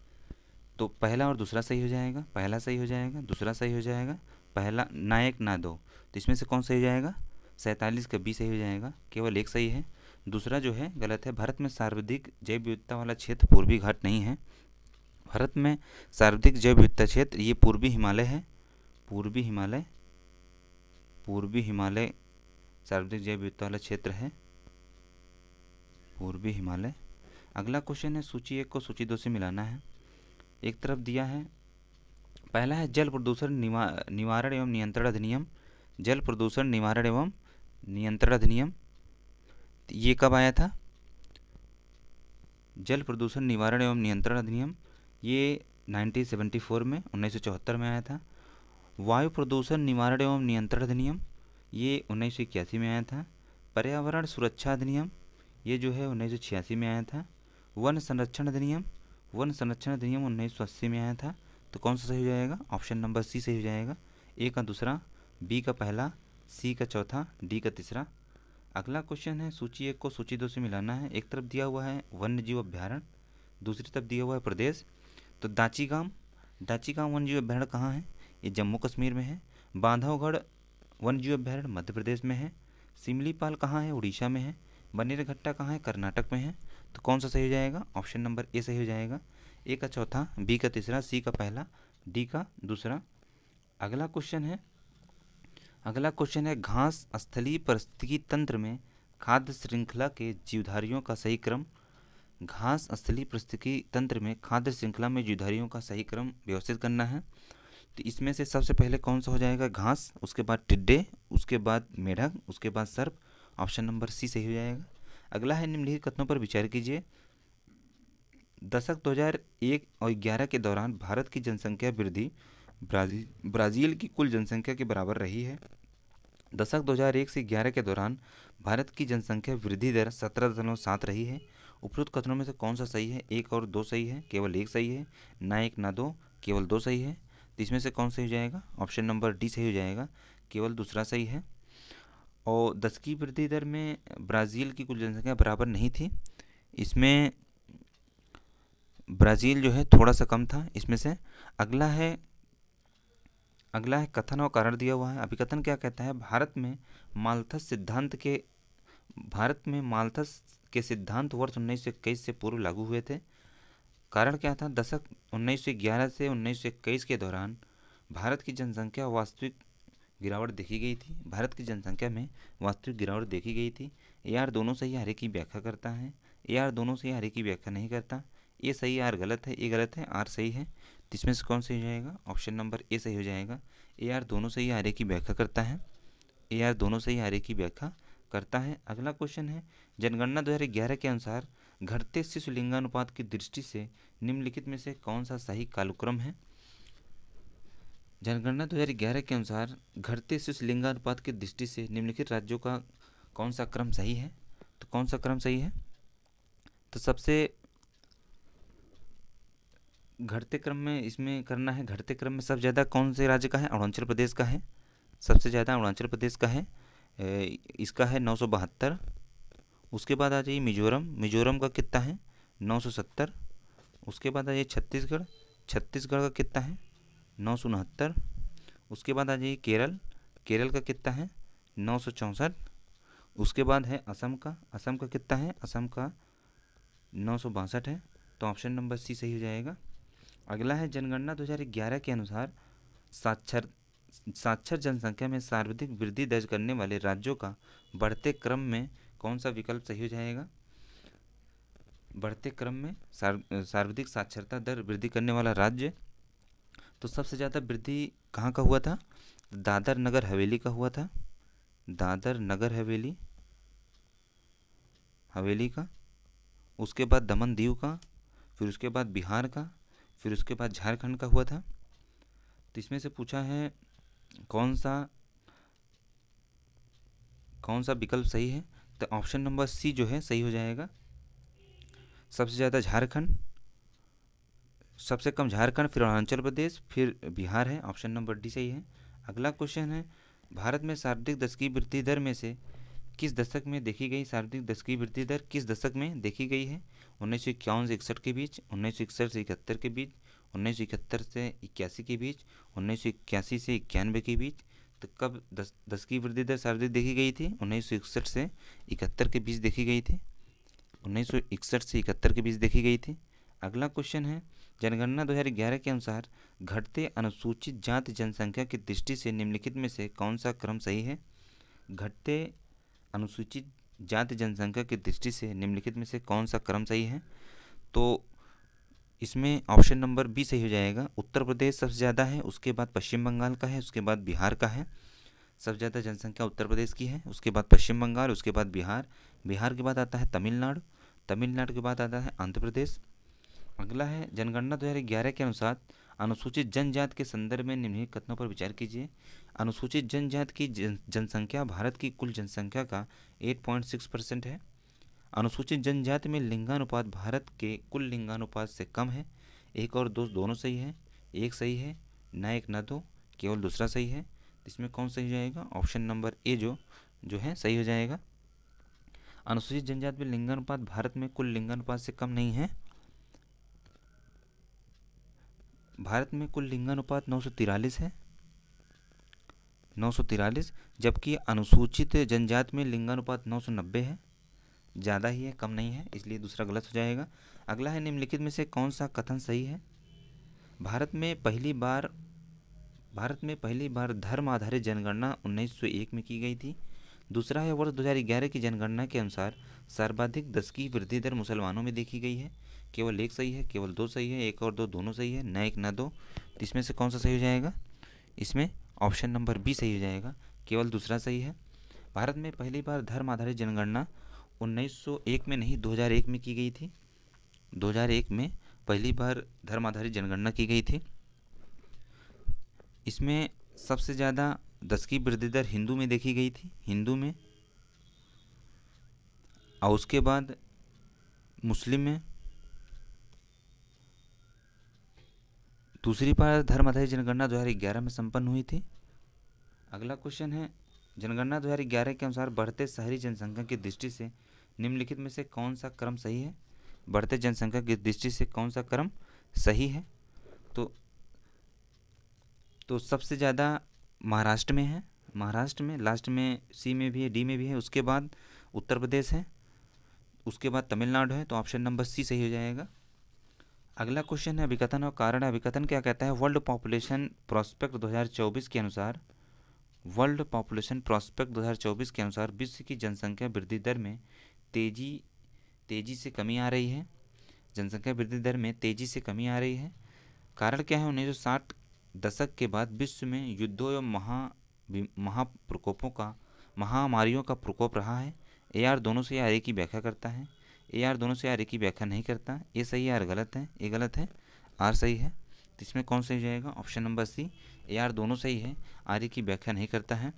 तो पहला और दूसरा सही हो जाएगा, पहला सही हो जाएगा, दूसरा सही हो जाएगा, पहला ना एक ना दो। तो इसमें से कौन सही हो जाएगा? 47 का बी सही हो जाएगा, केवल एक सही है। दूसरा जो है गलत है, भारत में सर्वाधिक जैव विविधता वाला क्षेत्र पूर्वी घाट नहीं है। भारत में सर्वाधिक जैव विविधता क्षेत्र ये पूर्वी हिमालय है। पूर्वी हिमालय, पूर्वी हिमालय सर्वाधिक जैव विविधता वाला क्षेत्र है, पूर्वी हिमालय। अगला क्वेश्चन है, सूची 1 को सूची 2 से मिलाना है। एक तरफ दिया है, पहला है जल प्रदूषण निवारण एवं नियंत्रण अधिनियम। जल प्रदूषण निवारण एवं नियंत्रण अधिनियम ये कब आया था? जल प्रदूषण निवारण एवं नियंत्रण अधिनियम ये 1974 में 1974 में आया था। वायु प्रदूषण निवारण एवं नियंत्रण अधिनियम ये 1981 में आया था। पर्यावरण सुरक्षा अधिनियम ये जो है 1986 में आया था। वन संरक्षण अधिनियम 1980 में आया था। तो कौन सा सही हो जाएगा? ऑप्शन नंबर सी सही हो जाएगा। ए का दूसरा, बी का पहला, सी का चौथा, डी का तीसरा। अगला क्वेश्चन है, सूची 1 को सूची 2 से मिलाना है। एक तरफ दिया हुआ है वन्य जीव अभ्यारण्य, दूसरी तरफ दिया हुआ है प्रदेश। तो दाचीगाम वन्य जीव अभ्यारण्य कहाँ है? ये जम्मू कश्मीर में है। बांधवगढ़ वन्य जीव अभ्यारण्य मध्य प्रदेश में है। सिमलीपाल कहाँ है? उड़ीसा में है। बनेरघट्टा कहाँ है? कर्नाटक में है। तो कौन सा सही हो जाएगा? ऑप्शन नंबर ए सही हो जाएगा। ए का चौथा, बी का तीसरा, सी का पहला, डी का दूसरा। अगला क्वेश्चन है, घास स्थलीय पारिस्थितिकी तंत्र में खाद्य श्रृंखला के जीवधारियों का सही क्रम। घास स्थलीय पारिस्थितिकी तंत्र में खाद्य श्रृंखला में जीवधारियों का सही क्रम व्यवस्थित करना है। तो इसमें से सबसे पहले कौन सा हो जाएगा? घास, उसके बाद टिड्डे, उसके बाद मेढक, उसके बाद सर्प। ऑप्शन नंबर सी सही हो जाएगा। अगला है, निम्नलिखित कथनों पर विचार कीजिए। दशक 2001 और 11 के दौरान भारत की जनसंख्या वृद्धि ब्राज़ील की कुल जनसंख्या के बराबर रही है। दशक 2001 से 11 के दौरान भारत की जनसंख्या वृद्धि दर 17.7 रही है। उपरोक्त कथनों में से कौन सा सही है? एक और दो सही है, केवल एक सही है। ना एक ना दो, केवल दो सही है। तो इसमें से कौन सही हो जाएगा? ऑप्शन नंबर डी सही हो जाएगा, केवल दूसरा सही है। और दशकीय वृद्धि दर में ब्राज़ील की कुल जनसंख्या बराबर नहीं थी। इसमें ब्राज़ील जो है थोड़ा सा कम था इसमें से। अगला है कथन और कारण दिया हुआ है। अभिकथन क्या कहता है? भारत में माल्थस के सिद्धांत वर्ष 1921 से पूर्व लागू हुए थे। कारण क्या था? दशक 1911 से 1921 के दौरान भारत की जनसंख्या वास्तविक गिरावट देखी गई थी। भारत की जनसंख्या में वास्तविक गिरावट देखी गई थी। ए आर दोनों सही आर की व्याख्या करता है, ए आर दोनों सही आर की व्याख्या नहीं करता। ए सही आर गलत है, ए गलत है, आर सही है। तो इसमें से कौन सही हो जाएगा? ऑप्शन नंबर ए सही हो जाएगा। ए आर दोनों सही आर की व्याख्या करता है, ए आर दोनों सही आर की व्याख्या करता है। अगला क्वेश्चन है, जनगणना 2011 के अनुसार घटते शिशु लिंगानुपात की दृष्टि से निम्नलिखित में से कौन सा सही कालक्रम है? जनगणना 2011 के अनुसार घटते शिशु लिंगानुपात की दृष्टि से निम्नलिखित राज्यों का कौन सा क्रम सही है? तो कौन सा क्रम सही है? तो सबसे घटते क्रम में इसमें करना है। घटते क्रम में सबसे ज़्यादा कौन से राज्य का है? अरुणाचल प्रदेश का है। सबसे ज़्यादा अरुणाचल प्रदेश का है, इसका है 972। उसके बाद आ जाइए मिजोरम का कितना है? 970। उसके बाद आ जाइए छत्तीसगढ़ का कितना है? 969। उसके बाद आ जाइए केरल का कितना है? 964। उसके बाद है असम का कितना है? असम का 962 है। तो ऑप्शन नंबर सी सही हो जाएगा। अगला है, जनगणना 2011 के अनुसार साक्षर जनसंख्या में सर्वाधिक वृद्धि दर्ज करने वाले राज्यों का बढ़ते क्रम में कौन सा विकल्प सही हो जाएगा? बढ़ते क्रम में सर्वाधिक साक्षरता दर वृद्धि करने वाला राज्य, तो सबसे ज़्यादा वृद्धि कहाँ का हुआ था? दादर नगर हवेली का हुआ था। दादर नगर हवेली का। उसके बाद दमन दीव का, फिर उसके बाद बिहार का, फिर उसके बाद झारखंड का हुआ था। तो इसमें से पूछा है कौन सा विकल्प सही है? तो ऑप्शन नंबर सी जो है सही हो जाएगा। सबसे ज़्यादा झारखंड, सबसे कम झारखंड, फिर अरुणाचल प्रदेश, फिर बिहार है। ऑप्शन नंबर डी सही है। अगला क्वेश्चन है, भारत में सर्वाधिक दशकीय वृद्धि दर में से किस दशक में देखी गई, सर्वाधिक दशकीय वृद्धि दर किस दशक में देखी गई है? 1951 से 61 के बीच, 1961 से 71 के बीच, 1971 से 81 के बीच, 1981 से 91 के बीच। तो कब दशकीय वृद्धि दर सर्वाधिक देखी गई थी? 1961 से 71 के बीच देखी गई थी। 1961 से 71 के बीच देखी गई थी। अगला क्वेश्चन है, जनगणना 2011 के अनुसार घटते अनुसूचित जाति जनसंख्या की दृष्टि से निम्नलिखित में से कौन सा क्रम सही है? घटते अनुसूचित जाति जनसंख्या की दृष्टि से निम्नलिखित में से कौन सा क्रम सही है? तो इसमें ऑप्शन नंबर बी सही हो जाएगा। उत्तर प्रदेश सबसे ज़्यादा है, उसके बाद पश्चिम बंगाल का है, उसके बाद बिहार का है। सबसे ज़्यादा जनसंख्या उत्तर प्रदेश की है, उसके बाद पश्चिम बंगाल, उसके बाद बिहार, बिहार के बाद आता है तमिलनाडु, तमिलनाडु के बाद आता है आंध्र प्रदेश। अगला है, जनगणना 2011 के अनुसार अनुसूचित जनजाति के संदर्भ में निम्नलिखित कथनों पर विचार कीजिए। अनुसूचित जनजाति की जनसंख्या भारत की कुल जनसंख्या का 8.6% है। अनुसूचित जनजाति में लिंगानुपात भारत के कुल लिंगानुपात से कम है। एक और दो दोनों सही है, एक सही है, न एक न दो, केवल दूसरा सही है। इसमें कौन सही हो जाएगा? ऑप्शन नंबर ए जो है सही हो जाएगा। अनुसूचित जनजाति में लिंगानुपात भारत में कुल लिंगानुपात से कम नहीं है। भारत में कुल लिंगानुपात 943 है, 943, जबकि अनुसूचित जनजाति में लिंगानुपात 990 है, ज़्यादा ही है, कम नहीं है, इसलिए दूसरा गलत हो जाएगा। अगला है, निम्नलिखित में से कौन सा कथन सही है? भारत में पहली बार धर्म आधारित जनगणना 1901 में की गई थी। दूसरा है, वर्ष 2011 की जनगणना के अनुसार सर्वाधिक दशकीय वृद्धि दर मुसलमानों में देखी गई है। केवल एक सही है, केवल दो सही है, एक और दो दोनों सही है, न एक न दो। तो इसमें से कौन सा सही हो जाएगा? इसमें ऑप्शन नंबर बी सही हो जाएगा, केवल दूसरा सही है। भारत में पहली बार धर्म आधारित जनगणना 1901 में नहीं, 2001 में की गई थी। 2001 में पहली बार धर्म आधारित जनगणना की गई थी। इसमें सबसे ज़्यादा दशकीय वृद्धि दर हिंदू में देखी गई थी, हिंदू में, और उसके बाद मुस्लिम में। दूसरी बार धर्म आधारित जनगणना 2011 में संपन्न हुई थी। अगला क्वेश्चन है, जनगणना 2011 के अनुसार बढ़ते शहरी जनसंख्या की दृष्टि से निम्नलिखित में से कौन सा क्रम सही है? बढ़ते जनसंख्या की दृष्टि से कौन सा क्रम सही है? तो सबसे ज़्यादा महाराष्ट्र में है, महाराष्ट्र में, लास्ट में सी में भी है, डी में भी है, उसके बाद उत्तर प्रदेश है, उसके बाद तमिलनाडु है। तो ऑप्शन नंबर सी सही हो जाएगा। अगला क्वेश्चन है, अभिकथन और कारण। अभिकथन क्या कहता है? वर्ल्ड पॉपुलेशन प्रोस्पेक्ट 2024 के अनुसार, वर्ल्ड पॉपुलेशन प्रोस्पेक्ट 2024 के अनुसार विश्व की जनसंख्या वृद्धि दर में तेजी से कमी आ रही है। जनसंख्या वृद्धि दर में तेजी से कमी आ रही है। कारण क्या है? 1960 दशक के बाद विश्व में युद्धों एवं महाप्रकोपों का, महामारियों का प्रकोप रहा है। ए आर दोनों से आर ए की व्याख्या करता है, ए आर दोनों से आर ए की व्याख्या नहीं करता। ये सही है, आर गलत है, ये गलत है, आर सही है। तो इसमें कौन सही हो जाएगा? Option number C, A R दोनों सही है, आर ए की व्याख्या नहीं करता है।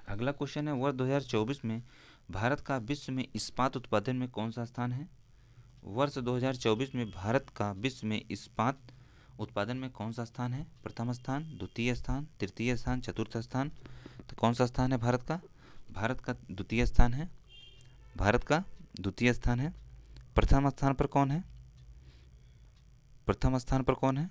अगला क्वेश्चन है, वर्ष 2024 में भारत का विश्व में इस्पात उत्पादन में कौन सा स्थान है? वर्ष 2024 में भारत का विश्व में इस्पात उत्पादन में कौन सा स्थान है? प्रथम स्थान, द्वितीय स्थान, तृतीय स्थान, चतुर्थ स्थान। तो कौन सा स्थान है भारत का? भारत का द्वितीय स्थान है, भारत का द्वितीय स्थान है। प्रथम स्थान पर कौन है? प्रथम स्थान पर कौन है?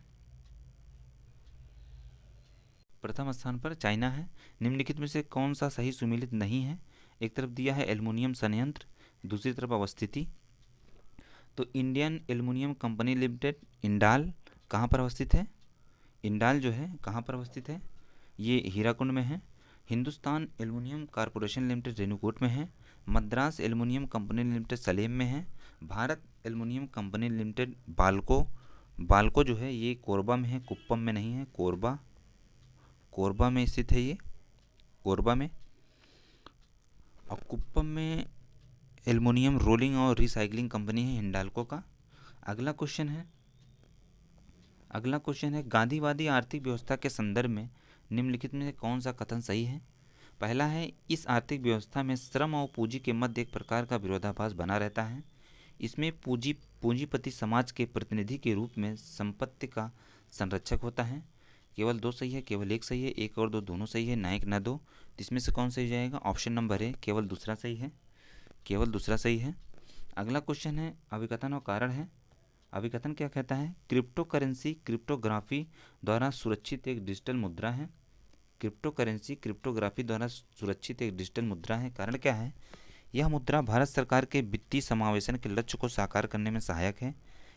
प्रथम स्थान पर चाइना है। निम्नलिखित में से कौन सा सही सुमेलित नहीं है? एक तरफ दिया है एल्युमिनियम संयंत्र, दूसरी तरफ अवस्थिति। तो Indian aluminium company limited, Indal, कहाँ पर अवस्थित है? इंडाल जो है कहाँ पर अवस्थित है? ये हीराकुंड में है। Hindustan aluminium corporation limited Renukoot में है। Madras aluminium company limited Salem में है। Bharat aluminium company limited Balco जो है ये कोरबा में है, कुप्पम में नहीं है, कोरबा में स्थित है, ये कोरबा में। और कुप्पम में एल्युमिनियम रोलिंग और रिसाइकलिंग कंपनी है हिंडाल्को का। अगला क्वेश्चन है, गांधीवादी आर्थिक व्यवस्था के संदर्भ में निम्नलिखित में कौन सा कथन सही है? पहला है, इस आर्थिक व्यवस्था में श्रम और पूंजी के मध्य एक प्रकार का विरोधाभास बना रहता है। इसमें पूंजीपति समाज के प्रतिनिधि के रूप में संपत्ति का संरक्षक होता है। केवल दो सही है, केवल एक सही है, एक और दो दोनों सही है, ना एक ना दो। तो इसमें से कौन सही हो जाएगा? ऑप्शन नंबर ए, केवल दूसरा सही है, केवल दूसरा सही है। अगला क्वेश्चन है, अभिकथन और कारण है। अभिकथन क्या कहता है? क्रिप्टो करेंसी क्रिप्टोग्राफी द्वारा सुरक्षित एक डिजिटल मुद्रा है। क्रिप्टो करेंसी क्रिप्टोग्राफी द्वारा सुरक्षित एक डिजिटल मुद्रा है। कारण क्या है? यह मुद्रा भारत सरकार के वित्तीय समावेशन के लक्ष्य को साकार करने में सहायक है।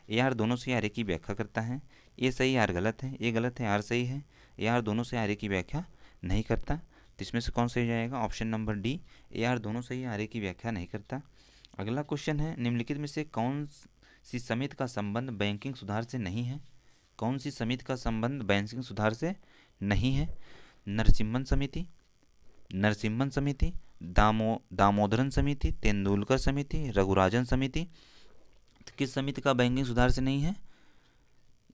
ए आर दोनों से आर की व्याख्या करता है। ए सही, आर गलत है। ए गलत है, आर सही है। ए आर दोनों से आर की व्याख्या नहीं करता। तो इसमें से कौन सही जाएगा? ऑप्शन नंबर डी, ए आर दोनों से आर की व्याख्या नहीं करता। अगला क्वेश्चन है, निम्नलिखित में से कौन सी समिति का संबंध बैंकिंग सुधार से नहीं है? कौन सी समिति का संबंध बैंकिंग सुधार से नहीं है? नरसिम्हन समिति, नरसिम्हन समिति, दामोदरन समिति, तेंदुलकर समिति, रघुराजन समिति। किस समिति का बैंकिंग सुधार से नहीं है?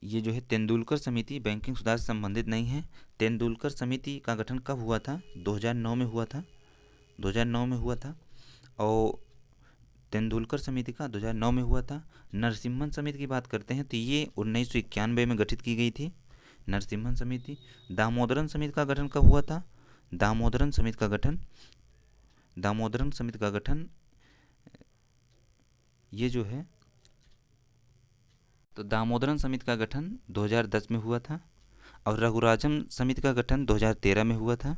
ये जो है तेंदुलकर समिति बैंकिंग सुधार से संबंधित नहीं है। तेंदुलकर समिति का गठन कब हुआ था? 2009 में हुआ था, 2009 में हुआ था। और तेंदुलकर समिति का 2009 में हुआ था। नरसिम्हन समिति की बात करते हैं तो ये 1991 में गठित की गई थी, नरसिम्हन समिति। दामोदरन समिति का गठन कब हुआ था? दामोदरन समिति का गठन, दामोदरन समिति का गठन ये जो है, तो दामोदरन समिति का गठन 2010 में हुआ था। और रघुराजन समिति का गठन 2013 में हुआ था,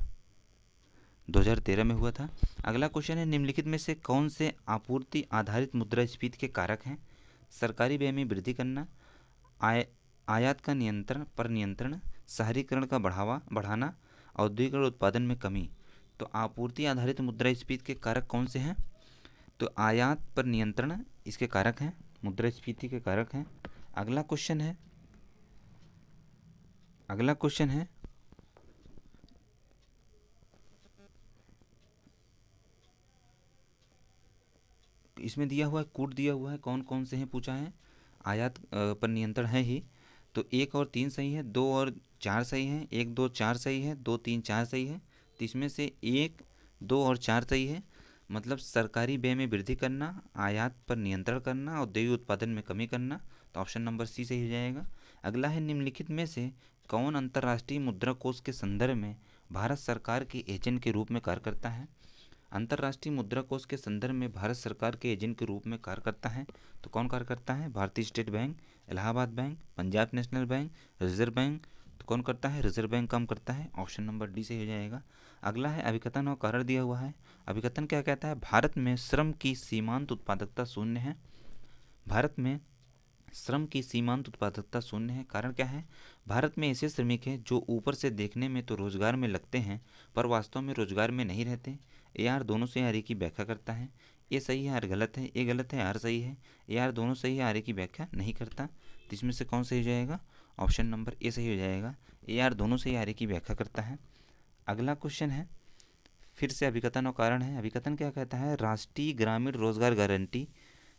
2013 में हुआ था। अगला क्वेश्चन है, निम्नलिखित में से कौन से आपूर्ति आधारित मुद्रास्फीति के कारक हैं? सरकारी व्यय में वृद्धि करना, आयात का नियंत्रण, शहरीकरण का बढ़ाना, औद्योगिक उत्पादन में कमी। तो आपूर्ति आधारित मुद्रास्फीति के कारक कौन से हैं? तो आयात पर नियंत्रण इसके कारक हैं, मुद्रास्फीति के कारक हैं। अगला क्वेश्चन है, अगला क्वेश्चन है, इसमें दिया हुआ है, कूट दिया हुआ है, कौन कौन से हैं पूछा है। आयात पर नियंत्रण है ही, तो 1 और 3 सही है, 2 और 4 सही है, 1 2 4 सही है, 2 3 4 सही है। तो इसमें से 1 2 और 4 सही है। मतलब सरकारी व्यय में वृद्धि करना, आयात पर नियंत्रण करना, औद्योगिक उत्पादन में कमी करना। तो ऑप्शन नंबर सी सही हो जाएगा। अगला है, निम्नलिखित में से कौन अंतर्राष्ट्रीय मुद्रा कोष के संदर्भ में भारत सरकार के एजेंट के रूप में कार्य करता है? अंतर्राष्ट्रीय मुद्रा कोष के संदर्भ में भारत सरकार के एजेंट के रूप में कार्य करता है। तो कौन कार्य करता है? भारतीय state bank, Allahabad bank, Punjab national bank, reserve bank. तो कौन करता है? रिजर्व बैंक काम करता है। ऑप्शन नंबर डी से हो जाएगा। अगला है, अभिकथन और कारण दिया हुआ है। अभिकथन क्या कहता है? भारत में श्रम की सीमांत उत्पादकता शून्य है। भारत में श्रम की सीमांत उत्पादकता शून्य है। कारण क्या है? भारत में ऐसे श्रमिक हैं जो ऊपर से देखने में तो रोजगार में लगते हैं पर वास्तव में रोजगार में नहीं रहते। ए आर दोनों से आर की व्याख्या करता है। ए सही है, आर गलत है। ए गलत है, आर सही है। ए आर दोनों सही है, आर की व्याख्या नहीं करता। तो इसमें से कौन सही हो जाएगा? ऑप्शन नंबर ए सही हो जाएगा। ए आर दोनों से आर की व्याख्या करता है। अगला क्वेश्चन है, फिर से अभिकथन और कारण है। अभिकथन क्या कहता है? राष्ट्रीय ग्रामीण रोजगार गारंटी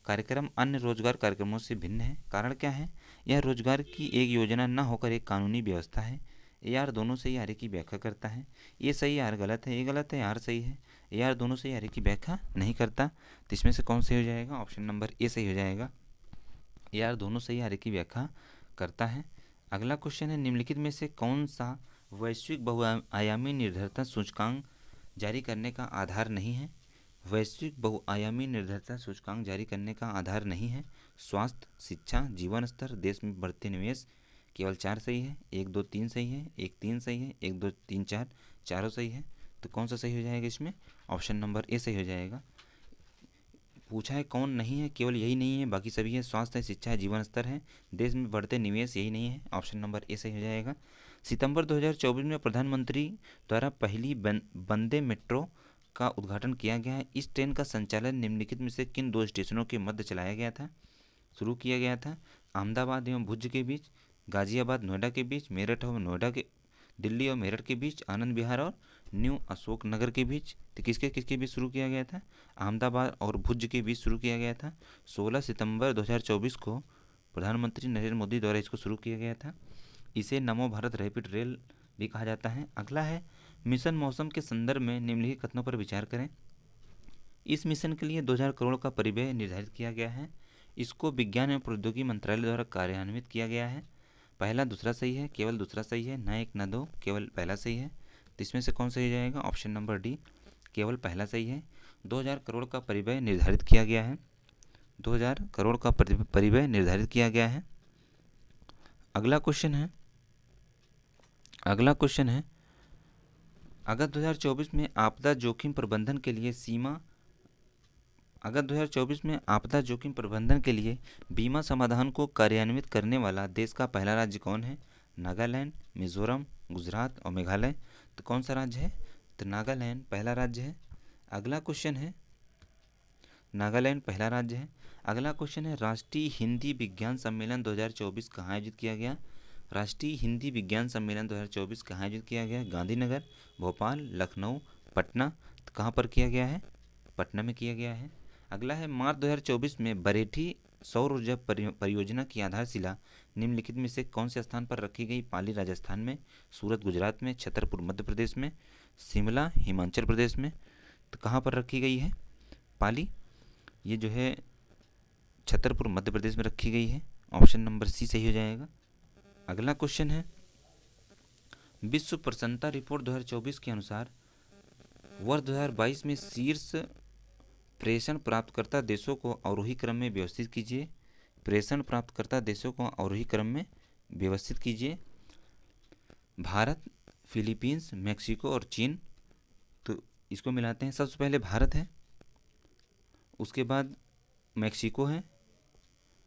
कार्यक्रम अन्य रोजगार कार्यक्रमों से भिन्न है। कारण क्या है? यह रोजगार की एक योजना न होकर एक कानूनी व्यवस्था है। ए आर दोनों सही, आर की व्याख्या करता है। ये सही, आर गलत है। ये गलत है, आर सही है। ए आर दोनों सही, आर की व्याख्या नहीं करता। तो इसमें से कौन सही हो जाएगा? ऑप्शन नंबर ए सही हो जाएगा। ए आर दोनों सही, आर की व्याख्या करता है। अगला क्वेश्चन है, निम्नलिखित में से कौन सा वैश्विक बहुआयामी निर्भरता सूचकांक जारी करने का आधार नहीं है? वैश्विक बहुआयामी निर्भरता सूचकांक जारी करने का आधार नहीं है। स्वास्थ्य, शिक्षा, जीवन स्तर, देश में बढ़ते निवेश। केवल 4 सही है, 1 2 3 सही है, 1 3 सही है, 1 2 3 4 चारों सही है। तो कौन सा सही हो जाएगा इसमें? ऑप्शन नंबर ए सही हो जाएगा। पूछा है कौन नहीं है? केवल यही नहीं है, बाकी सभी है। स्वास्थ्य है, शिक्षा है, जीवन स्तर है, देश में बढ़ते निवेश, यही नहीं है। ऑप्शन नंबर ए सही हो जाएगा। सितंबर 2024 में प्रधानमंत्री द्वारा पहली वंदे मेट्रो का उद्घाटन किया गया है। इस ट्रेन का संचालन निम्नलिखित में से किन दो स्टेशनों के मध्य चलाया गया था, शुरू किया गया था? अहमदाबाद एवं भुज के बीच, गाजियाबाद नोएडा के बीच, मेरठ और नोएडा के, दिल्ली और मेरठ के बीच, आनंद विहार और न्यू अशोक नगर के बीच। तो किसके किसके बीच शुरू किया गया था? अहमदाबाद और भुज के बीच शुरू किया गया था। 16 सितंबर 2024 को प्रधानमंत्री नरेंद्र मोदी द्वारा इसको शुरू किया गया था। इसे नमो भारत रैपिड रेल भी कहा जाता है। अगला है मिशन मौसम के संदर्भ में निम्नलिखित कथनों पर विचार करें। इस मिशन के लिए 2000 करोड़ का परिव्यय निर्धारित किया गया है। इसको विज्ञान एवं प्रौद्योगिकी मंत्रालय द्वारा कार्यान्वित किया गया है। पहला दूसरा सही है, केवल दूसरा सही है, न एक न दो, केवल पहला सही है। तो इसमें से कौन सही हो जाएगा? ऑप्शन नंबर डी, केवल पहला सही है। 2000 करोड़ का परिव्यय निर्धारित किया गया है। 2000 करोड़ का परिव्यय निर्धारित किया गया है। अगला क्वेश्चन है अगस्त 2024 में आपदा जोखिम प्रबंधन के लिए बीमा समाधान को कार्यान्वित करने वाला देश का पहला राज्य कौन है? नागालैंड, मिजोरम, गुजरात और मेघालय। तो कौन सा राज्य है? तो नागालैंड पहला राज्य है। अगला क्वेश्चन है, नागालैंड पहला राज्य है। अगला क्वेश्चन है राष्ट्रीय हिंदी विज्ञान सम्मेलन 2024 कहाँ आयोजित किया गया? राष्ट्रीय हिंदी विज्ञान सम्मेलन 2024 कहाँ आयोजित किया गया? गांधीनगर, भोपाल, लखनऊ, पटना। तो कहाँ पर किया गया है? पटना में किया गया है। अगला है मार्च 2024 में बरेठी सौर ऊर्जा परियोजना की आधारशिला निम्नलिखित में से कौन से स्थान पर रखी गई? पाली राजस्थान में, सूरत गुजरात में, छतरपुर मध्य प्रदेश में, शिमला हिमाचल प्रदेश में। तो कहाँ पर रखी गई है? पाली, ये जो है छतरपुर मध्य प्रदेश में रखी गई है। ऑप्शन नंबर सी सही हो जाएगा। अगला क्वेश्चन है विश्व प्रसन्नता रिपोर्ट 2024 के अनुसार वर्ष 2022 में शीर्ष प्रेषण प्राप्तकर्ता देशों को अवरोही क्रम में व्यवस्थित कीजिए। प्रेषण प्राप्तकर्ता देशों को अवरोही क्रम में व्यवस्थित कीजिए। भारत, फिलीपींस, मैक्सिको और चीन। तो इसको मिलाते हैं। सबसे पहले भारत है, उसके बाद मैक्सिको है,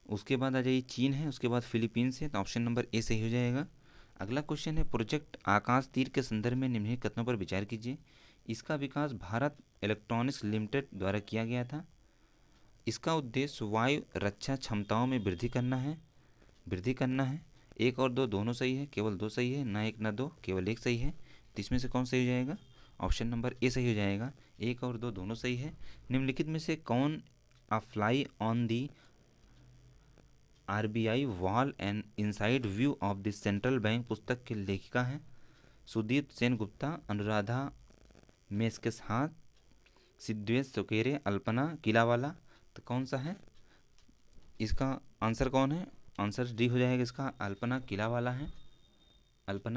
उसके बाद आ जाइए चीन है, उसके बाद फिलीपींस है। तो ऑप्शन नंबर ए सही हो जाएगा। अगला क्वेश्चन है प्रोजेक्ट आकाश तीर के संदर्भ में निम्नलिखित कथनों पर विचार कीजिए। इसका विकास भारत इलेक्ट्रॉनिक्स लिमिटेड द्वारा किया गया था। इसका उद्देश्य वायु रक्षा क्षमताओं में वृद्धि करना है। एक और दो दोनों सही है, केवल दो सही है, ना एक ना दो, केवल एक सही है। तो इसमें से कौन सही हो जाएगा? ऑप्शन नंबर ए सही हो जाएगा। एक और दो दोनों सही है। निम्नलिखित में से कौन अ fly on the RBI wall and inside view of the central bank पुस्तक की लेखिका हैं? सुदीप सेन गुप्ता, अनुराधा मेस्केसाथ, सिद्धेश सुकेरे, अल्पना किलावाला। तो कौन सा है इसका आंसर? कौन है? आंसर डी हो जाएगा इसका, अल्पना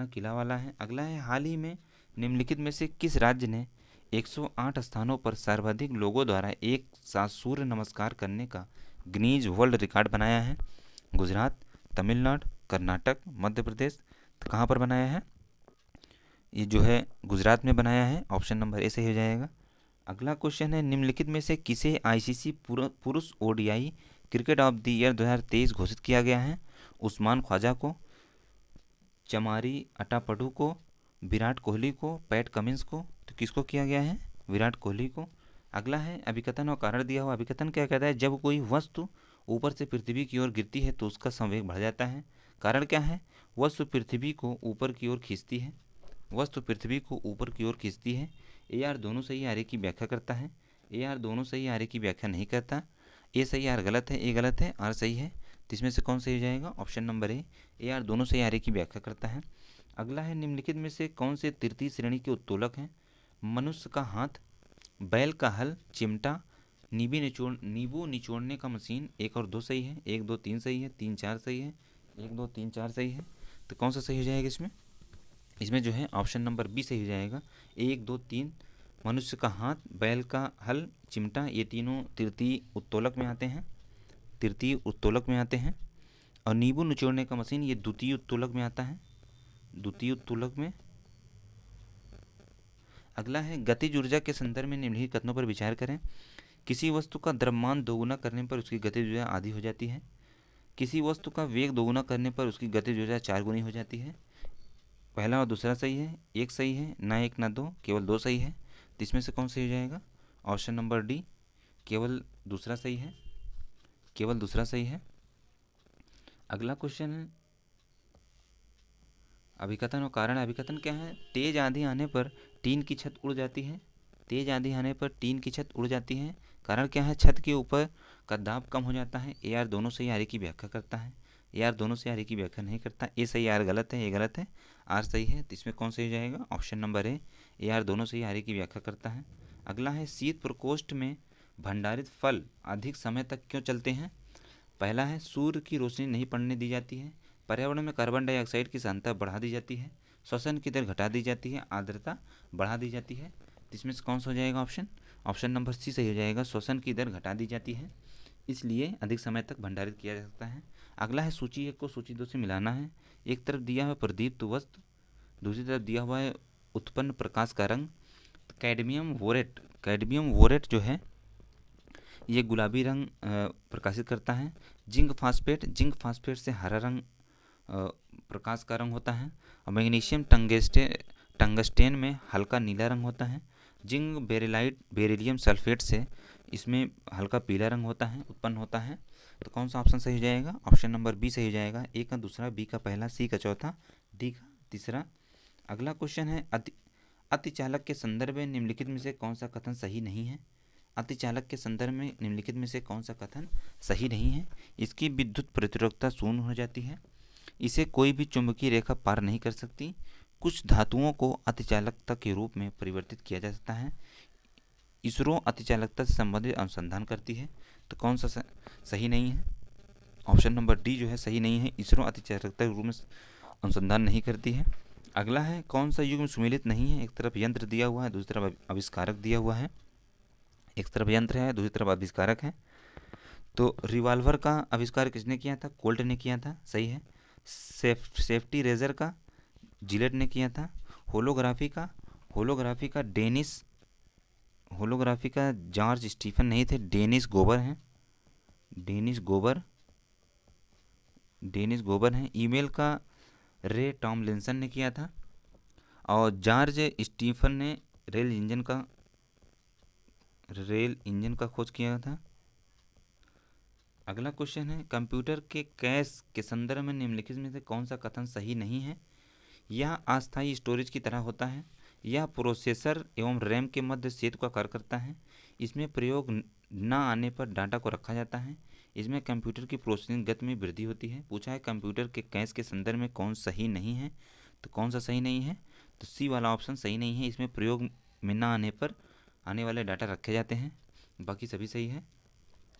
किलावाला है। अगला है हाल ही में निम्नलिखित में से किस राज्य ने 108 स्थानों पर सर्वाधिक लोगों द्वारा एक साथ सूर्य नमस्कार करने का गिनीज वर्ल्ड रिकॉर्ड बनाया है? गुजरात, तमिलनाडु, कर्नाटक, मध्य प्रदेश। तो कहाँ पर बनाया है? ये जो है गुजरात में बनाया है। ऑप्शन नंबर ए सही हो जाएगा। अगला क्वेश्चन है निम्नलिखित में से किसे आईसीसी पुरुष ODI cricket of the year 2023 घोषित किया गया है? उस्मान ख्वाजा को, चमारी अटापडू को, विराट कोहली को, पैट कमिंस को। तो किसको किया गया है? विराट कोहली को। अगला है अभिकथन और कारण दिया हुआ। अभिकथन क्या कहता है? जब कोई वस्तु ऊपर से पृथ्वी की ओर गिरती है तो उसका संवेग बढ़ जाता है। कारण क्या है? वस्तु पृथ्वी को ऊपर की ओर खींचती है। ए आर दोनों सही आर की व्याख्या करता है। ए आर दोनों सही आर की व्याख्या नहीं करता। ए सही आर गलत है, ए गलत है, आर सही है। तो इसमें से कौन सही हो जाएगा? ऑप्शन नंबर ए आर दोनों सही आर की व्याख्या करता है। अगला है निम्नलिखित में से कौन से तृतीय श्रेणी के उत्तोलक हैं? मनुष्य का हाथ, बैल का हल, चिमटा, नींबू निचोड़ने का मशीन। एक और दो सही है, एक दो तीन सही है, तीन चार सही है, एक दो तीन चार सही है। तो कौन सा सही हो जाएगा इसमें जो है ऑप्शन नंबर बी सही हो जाएगा। एक दो तीन, मनुष्य का हाथ, बैल का हल, चिमटा, ये तीनों तृतीय उत्तोलक में आते हैं। और नींबू निचोड़ने का मशीन ये द्वितीय उत्तोलक में आता है। अगला है गतिज ऊर्जा के संदर्भ में निम्नलिखित कथनों पर विचार करें। किसी वस्तु का द्रव्यमान दोगुना करने पर उसकी गतिज ऊर्जा आधी हो जाती है। किसी वस्तु का वेग दोगुना करने पर उसकी गतिज ऊर्जा 4 गुनी हो जाती है। पहला और दूसरा सही है, एक सही है, ना एक ना दो, केवल दो सही है। तो इसमें से कौन सही हो जाएगा? ऑप्शन नंबर डी, केवल दूसरा सही है। अगला क्वेश्चन है अभिकथन और कारण। अभिकथन क्या है? तेज आंधी आने पर टीन की छत उड़ जाती है। कारण क्या है? छत के ऊपर का दाब कम हो जाता है। ए आर दोनों सही आर की व्याख्या करता है। ए आर दोनों से आर की व्याख्या नहीं करता। ए सही आर गलत है, ए गलत है, आर सही है। तो इसमें कौन सही हो जाएगा? ऑप्शन नंबर ए आर दोनों से आर की व्याख्या करता है। अगला है शीत प्रकोष्ठ में भंडारित फल अधिक समय तक क्यों चलते हैं? पहला है सूर्य की रोशनी नहीं पड़ने दी जाती है, पर्यावरण में कार्बन डाइऑक्साइड की सांद्रता बढ़ा दी जाती है, श्वसन की दर घटा दी जाती है, आर्द्रता बढ़ा दी जाती है। तो इसमें से कौन सा हो जाएगा ऑप्शन? ऑप्शन नंबर सी सही हो जाएगा, श्वसन की दर घटा दी जाती है, इसलिए अधिक समय तक भंडारित किया जा सकता है। अगला है सूची 1 को सूची 2 से मिलाना है। एक तरफ दिया हुआ प्रदीप्त वस्तु, दूसरी तरफ दिया हुआ है उत्पन्न प्रकाश का रंग। कैडमियम वोरेट जो है ये गुलाबी रंग प्रकाशित करता है। जिंक फास्फेट से हरा रंग प्रकाश का रंग होता है। और मैग्नीशियम टंगस्टेन में हल्का नीला रंग होता है। जिंक बेरिलियम सल्फेट से इसमें हल्का पीला रंग उत्पन्न होता है। तो कौन सा ऑप्शन सही हो जाएगा? ऑप्शन नंबर बी सही हो जाएगा। ए का दूसरा, बी का पहला, सी का चौथा, डी का तीसरा। अगला क्वेश्चन है अतिचालक के संदर्भ में निम्नलिखित में से कौन सा कथन सही नहीं है? अतिचालक के संदर्भ में निम्नलिखित में से कौन सा कथन सही नहीं है? इसकी विद्युत प्रतिरोधकता शून्य हो जाती है, इसे कोई भी चुंबकीय रेखा पार नहीं कर सकती, कुछ धातुओं को अतिचालकता के रूप में परिवर्तित किया जा सकता है, इसरो अतिचालकता से संबंधित अनुसंधान करती है। तो कौन सा सही नहीं है? ऑप्शन नंबर डी जो है सही नहीं है, इसरो अतिचालकता के रूप में अनुसंधान नहीं करती है। अगला है कौन सा युग्म सुमेलित नहीं है? एक तरफ यंत्र दिया हुआ है, दूसरी तरफ आविष्कारक दिया हुआ है। एक तरफ यंत्र है, दूसरी तरफ आविष्कारक है। तो रिवॉल्वर का आविष्कार किसने किया था? कोल्ट ने किया था, सही है। सेफ्टी रेजर का जिलेट ने किया था। होलोग्राफी का जॉर्ज स्टीफन नहीं थे, डेनिस गोबर हैं। ईमेल का रे टॉमलिंसन ने किया था। और जॉर्ज स्टीफन ने रेल इंजन का खोज किया था। अगला क्वेश्चन है कंप्यूटर के कैश के संदर्भ में निम्नलिखित में से कौन सा कथन सही नहीं है? यह अस्थायी स्टोरेज की तरह होता है, यह प्रोसेसर एवं रैम के मध्य सेतु का कार्य करता है, इसमें प्रयोग न आने पर डाटा को रखा जाता है, इसमें कंप्यूटर की प्रोसेसिंग गति में वृद्धि होती है। पूछा है कंप्यूटर के कैश के संदर्भ में कौन सही नहीं है? तो कौन सा सही नहीं है? तो सी वाला ऑप्शन सही नहीं है, इसमें प्रयोग में न आने पर आने वाले डाटा रखे जाते हैं, बाकी सभी सही है।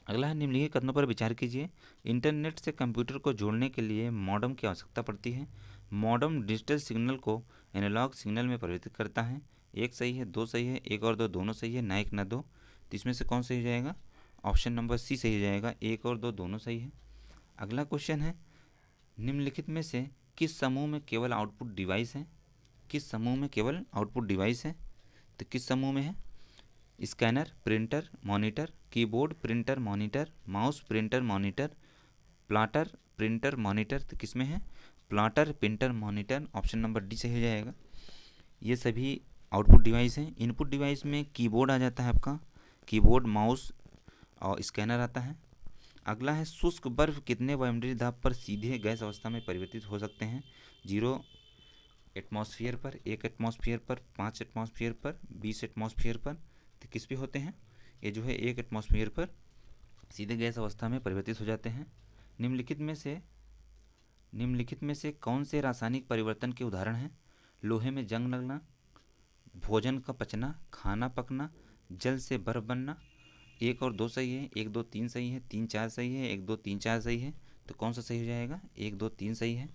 अगला है निम्नलिखित कथनों पर विचार कीजिए। इंटरनेट से कंप्यूटर को जोड़ने के लिए मॉडेम की आवश्यकता पड़ती है। मॉडेम डिजिटल सिग्नल को एनालॉग सिग्नल में परिवर्तित करता है। एक सही है, दो सही है, एक और दो दोनों सही है, ना एक ना दो। तो इसमें से कौन सही हो जाएगा? ऑप्शन नंबर सी सही हो जाएगा, एक और दो दोनों सही है। अगला क्वेश्चन है निम्नलिखित में से किस समूह में केवल आउटपुट डिवाइस है? किस समूह में केवल आउटपुट डिवाइस है? तो किस समूह में है? Scanner, printer, monitor, keyboard, printer, monitor, mouse, printer, monitor, plotter, printer, monitor. तो किस में है? Plotter, printer, monitor. Option number D सही हो जाएगा। ये सभी आउटपुट डिवाइस हैं। इनपुट डिवाइस में कीबोर्ड आ जाता है आपका, कीबोर्ड, माउस और स्कैनर आता है। अगला है शुष्क बर्फ कितने वायुमंडलीय दाब पर सीधे गैस अवस्था में परिवर्तित हो सकते हैं? 0 एटमॉस्फेयर पर, 1 एटमॉस्फेयर पर, 5 एटमॉस्फेयर पर, 20 एटमॉस्फेयर पर। तो किस पे होते हैं? ये जो है 1 एटमॉस्फेयर पर सीधे गैस अवस्था में परिवर्तित हो जाते हैं। निम्नलिखित में से कौन से रासायनिक परिवर्तन के उदाहरण हैं? लोहे में जंग लगना, भोजन का पचना, खाना पकना, जल से बर्फ बनना। एक और दो सही है, एक दो तीन सही है, तीन चार सही है, एक दो तीन चार सही है। तो कौन सा सही हो जाएगा? एक दो तीन सही है,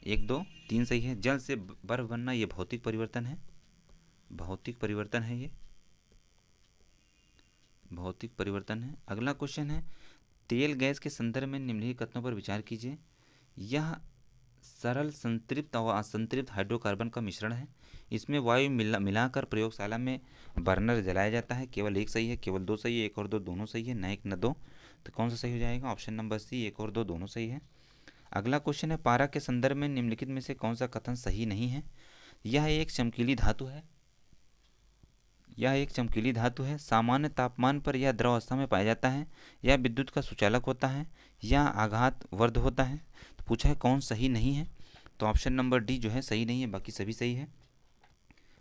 एक दो तीन सही है। जल से बर्फ बनना ये भौतिक परिवर्तन है, ये भौतिक परिवर्तन है। अगला क्वेश्चन है तेल गैस के संदर्भ में निम्नलिखित कथनों पर विचार कीजिए। यह सरल संतृप्त और असंतृप्त हाइड्रोकार्बन का मिश्रण है, इसमें वायु मिलाकर प्रयोगशाला में बर्नर जलाया जाता है। केवल एक सही है, केवल दो सही है, एक और दो दोनों सही है, ना एक न दो। तो कौन सा सही हो जाएगा? ऑप्शन नंबर सी, एक और दो दोनों सही है। अगला क्वेश्चन है पारा के संदर्भ में निम्नलिखित में से कौन सा कथन सही नहीं है? यह एक चमकीली धातु है, सामान्य तापमान पर यह द्रव अवस्था में पाया जाता है, यह विद्युत का सुचालक होता है, यह आघात वर्ध होता है। तो पूछा है कौन सही नहीं है? तो ऑप्शन नंबर डी जो है सही नहीं है, बाकी सभी सही है।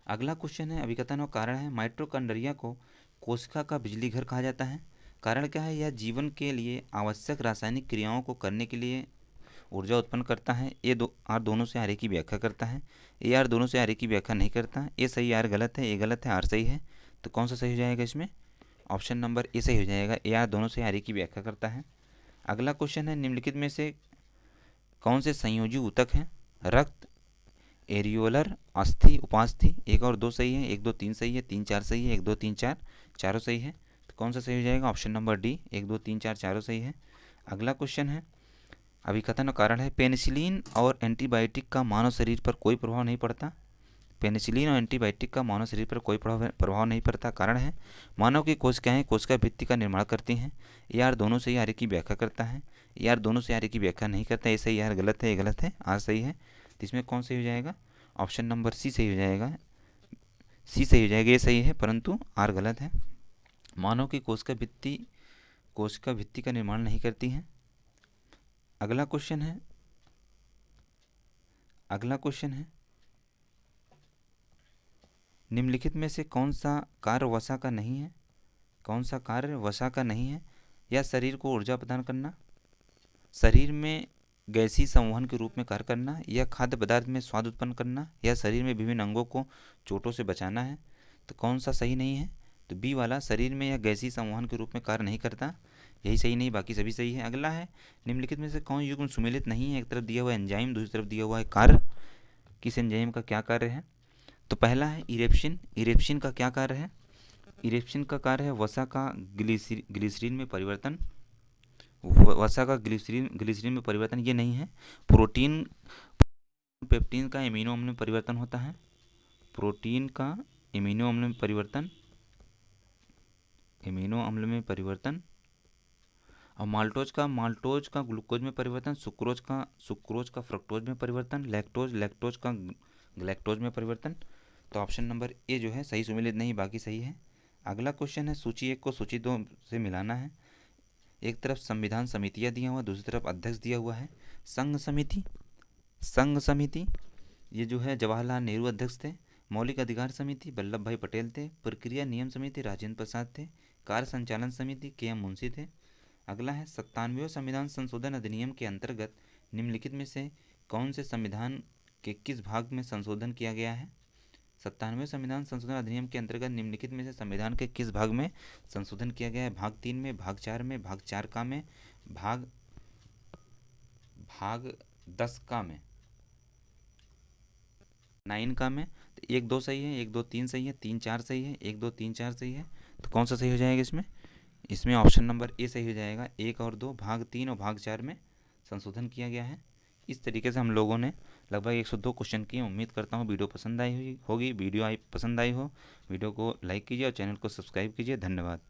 अगला क्वेश्चन है अभिकथन और कारण है। माइटोकॉन्ड्रिया को कोशिका का बिजली घर कहा जाता है, कारण क्या है? यह जीवन के लिए आवश्यक रासायनिक क्रियाओं को करने के लिए ऊर्जा उत्पन्न करता है। ए दो आर दोनों से आर ए की व्याख्या करता है। ए आर दोनों से आर ए की व्याख्या नहीं करता। ए सही आर गलत है, ए गलत है, आर सही है। तो कौन सा सही हो जाएगा इसमें? ऑप्शन नंबर ए सही हो जाएगा। ए आर दोनों से आर ए की व्याख्या करता है। अगला क्वेश्चन है, निम्नलिखित में से कौन से संयोजी ऊतक हैं? रक्त, एरियोलर, अस्थि, उपास्थि। एक और दो सही है, एक दो तीन सही है, तीन चार सही है, एक दो तीन चार चारों सही है। तो कौन सा सही हो जाएगा? ऑप्शन नंबर डी, एक दो तीन चार चारों सही है। अगला क्वेश्चन है, अभिकथन का कारण है, पेनिसिलिन और एंटीबायोटिक का मानव शरीर पर कोई प्रभाव नहीं पड़ता। पेनिसिलिन और एंटीबायोटिक का मानव शरीर पर कोई प्रभाव नहीं पड़ता। कारण है, मानव की कोशिकाएं कोशिका भित्ति का निर्माण करती हैं। ए आर दोनों से आर की व्याख्या करता है। ए आर दोनों से आर की व्याख्या नहीं करता। ऐसा ही आर गलत है, ये गलत है, आर सही है। तो इसमें कौन सही हो जाएगा? ऑप्शन नंबर सी सही हो जाएगा। सी सही हो जाएगा, ये सही है, परंतु आर गलत है। मानव की कोशिका भित्ति का निर्माण नहीं करती हैं। अगला क्वेश्चन है, निम्नलिखित में से कौन सा कार्य वसा का नहीं है? कौन सा कार्य वसा का नहीं है? या शरीर को ऊर्जा प्रदान करना, शरीर में गैसीय संवहन के रूप में कार्य करना, या खाद्य पदार्थ में स्वाद उत्पन्न करना, या शरीर में विभिन्न अंगों को चोटों से बचाना है। तो कौन सा सही नहीं है? तो बी वाला, शरीर में या गैसीय संवहन के रूप में कार्य नहीं करता, यही सही नहीं, बाकी सभी सही है। अगला है, निम्नलिखित में से कौन युग्म सुमेलित नहीं है? एक तरफ दिया हुआ है एंजाइम, दूसरी तरफ दिया हुआ है कार्य। किस एंजाइम का क्या कार्य है? तो पहला है इरेप्शिन। इरेप्शिन का क्या कार्य है? इरेप्शिन का कार्य है वसा का ग्लिसरीन में परिवर्तन। वसा का ग्लिसरीन में परिवर्तन ये नहीं है। प्रोटीन पेप्टीन का एमिनो अम्ल में परिवर्तन होता है। प्रोटीन का एमिनो अम्ल में परिवर्तन, और माल्टोज का ग्लूकोज में परिवर्तन, सुक्रोज का फ्रक्टोज में परिवर्तन, लैक्टोज का ग्लैक्टोज में परिवर्तन। तो ऑप्शन नंबर ए जो है सही सुमेलित नहीं, बाकी सही है। अगला क्वेश्चन है, सूची 1 को सूची 2 से मिलाना है। एक तरफ संविधान समितियाँ दिया हुआ, दूसरी तरफ अध्यक्ष दिया हुआ है। संघ समिति ये जो है जवाहरलाल नेहरू अध्यक्ष थे। मौलिक अधिकार समिति वल्लभ भाई पटेल थे। प्रक्रिया नियम समिति राजेंद्र प्रसाद थे। कार्य संचालन समिति के एम मुंशी थे। अगला है, 97वें संविधान संशोधन अधिनियम के अंतर्गत निम्नलिखित में से कौन से संविधान के किस भाग में संशोधन किया गया है? 97वें संविधान संशोधन अधिनियम के अंतर्गत निम्नलिखित में से संविधान के किस भाग में संशोधन किया गया है? भाग 3 में, भाग 4 में, भाग 4 का में, भाग 10 का में, 9 का में। तो 1 2 सही है, 1 2 3 सही है, 3 4 सही है, 1 2 3 4 सही है। तो कौन सा सही हो जाएगा इसमें? इसमें ऑप्शन नंबर ए सही हो जाएगा। 1 और 2 भाग 3 और भाग 4 में संशोधन किया गया है। इस तरीके से हम लोगों ने लगभग 102 क्वेश्चन किए। उम्मीद करता हूँ वीडियो पसंद आई होगी। वीडियो पसंद आई हो, वीडियो को लाइक कीजिए और चैनल को सब्सक्राइब कीजिए। धन्यवाद।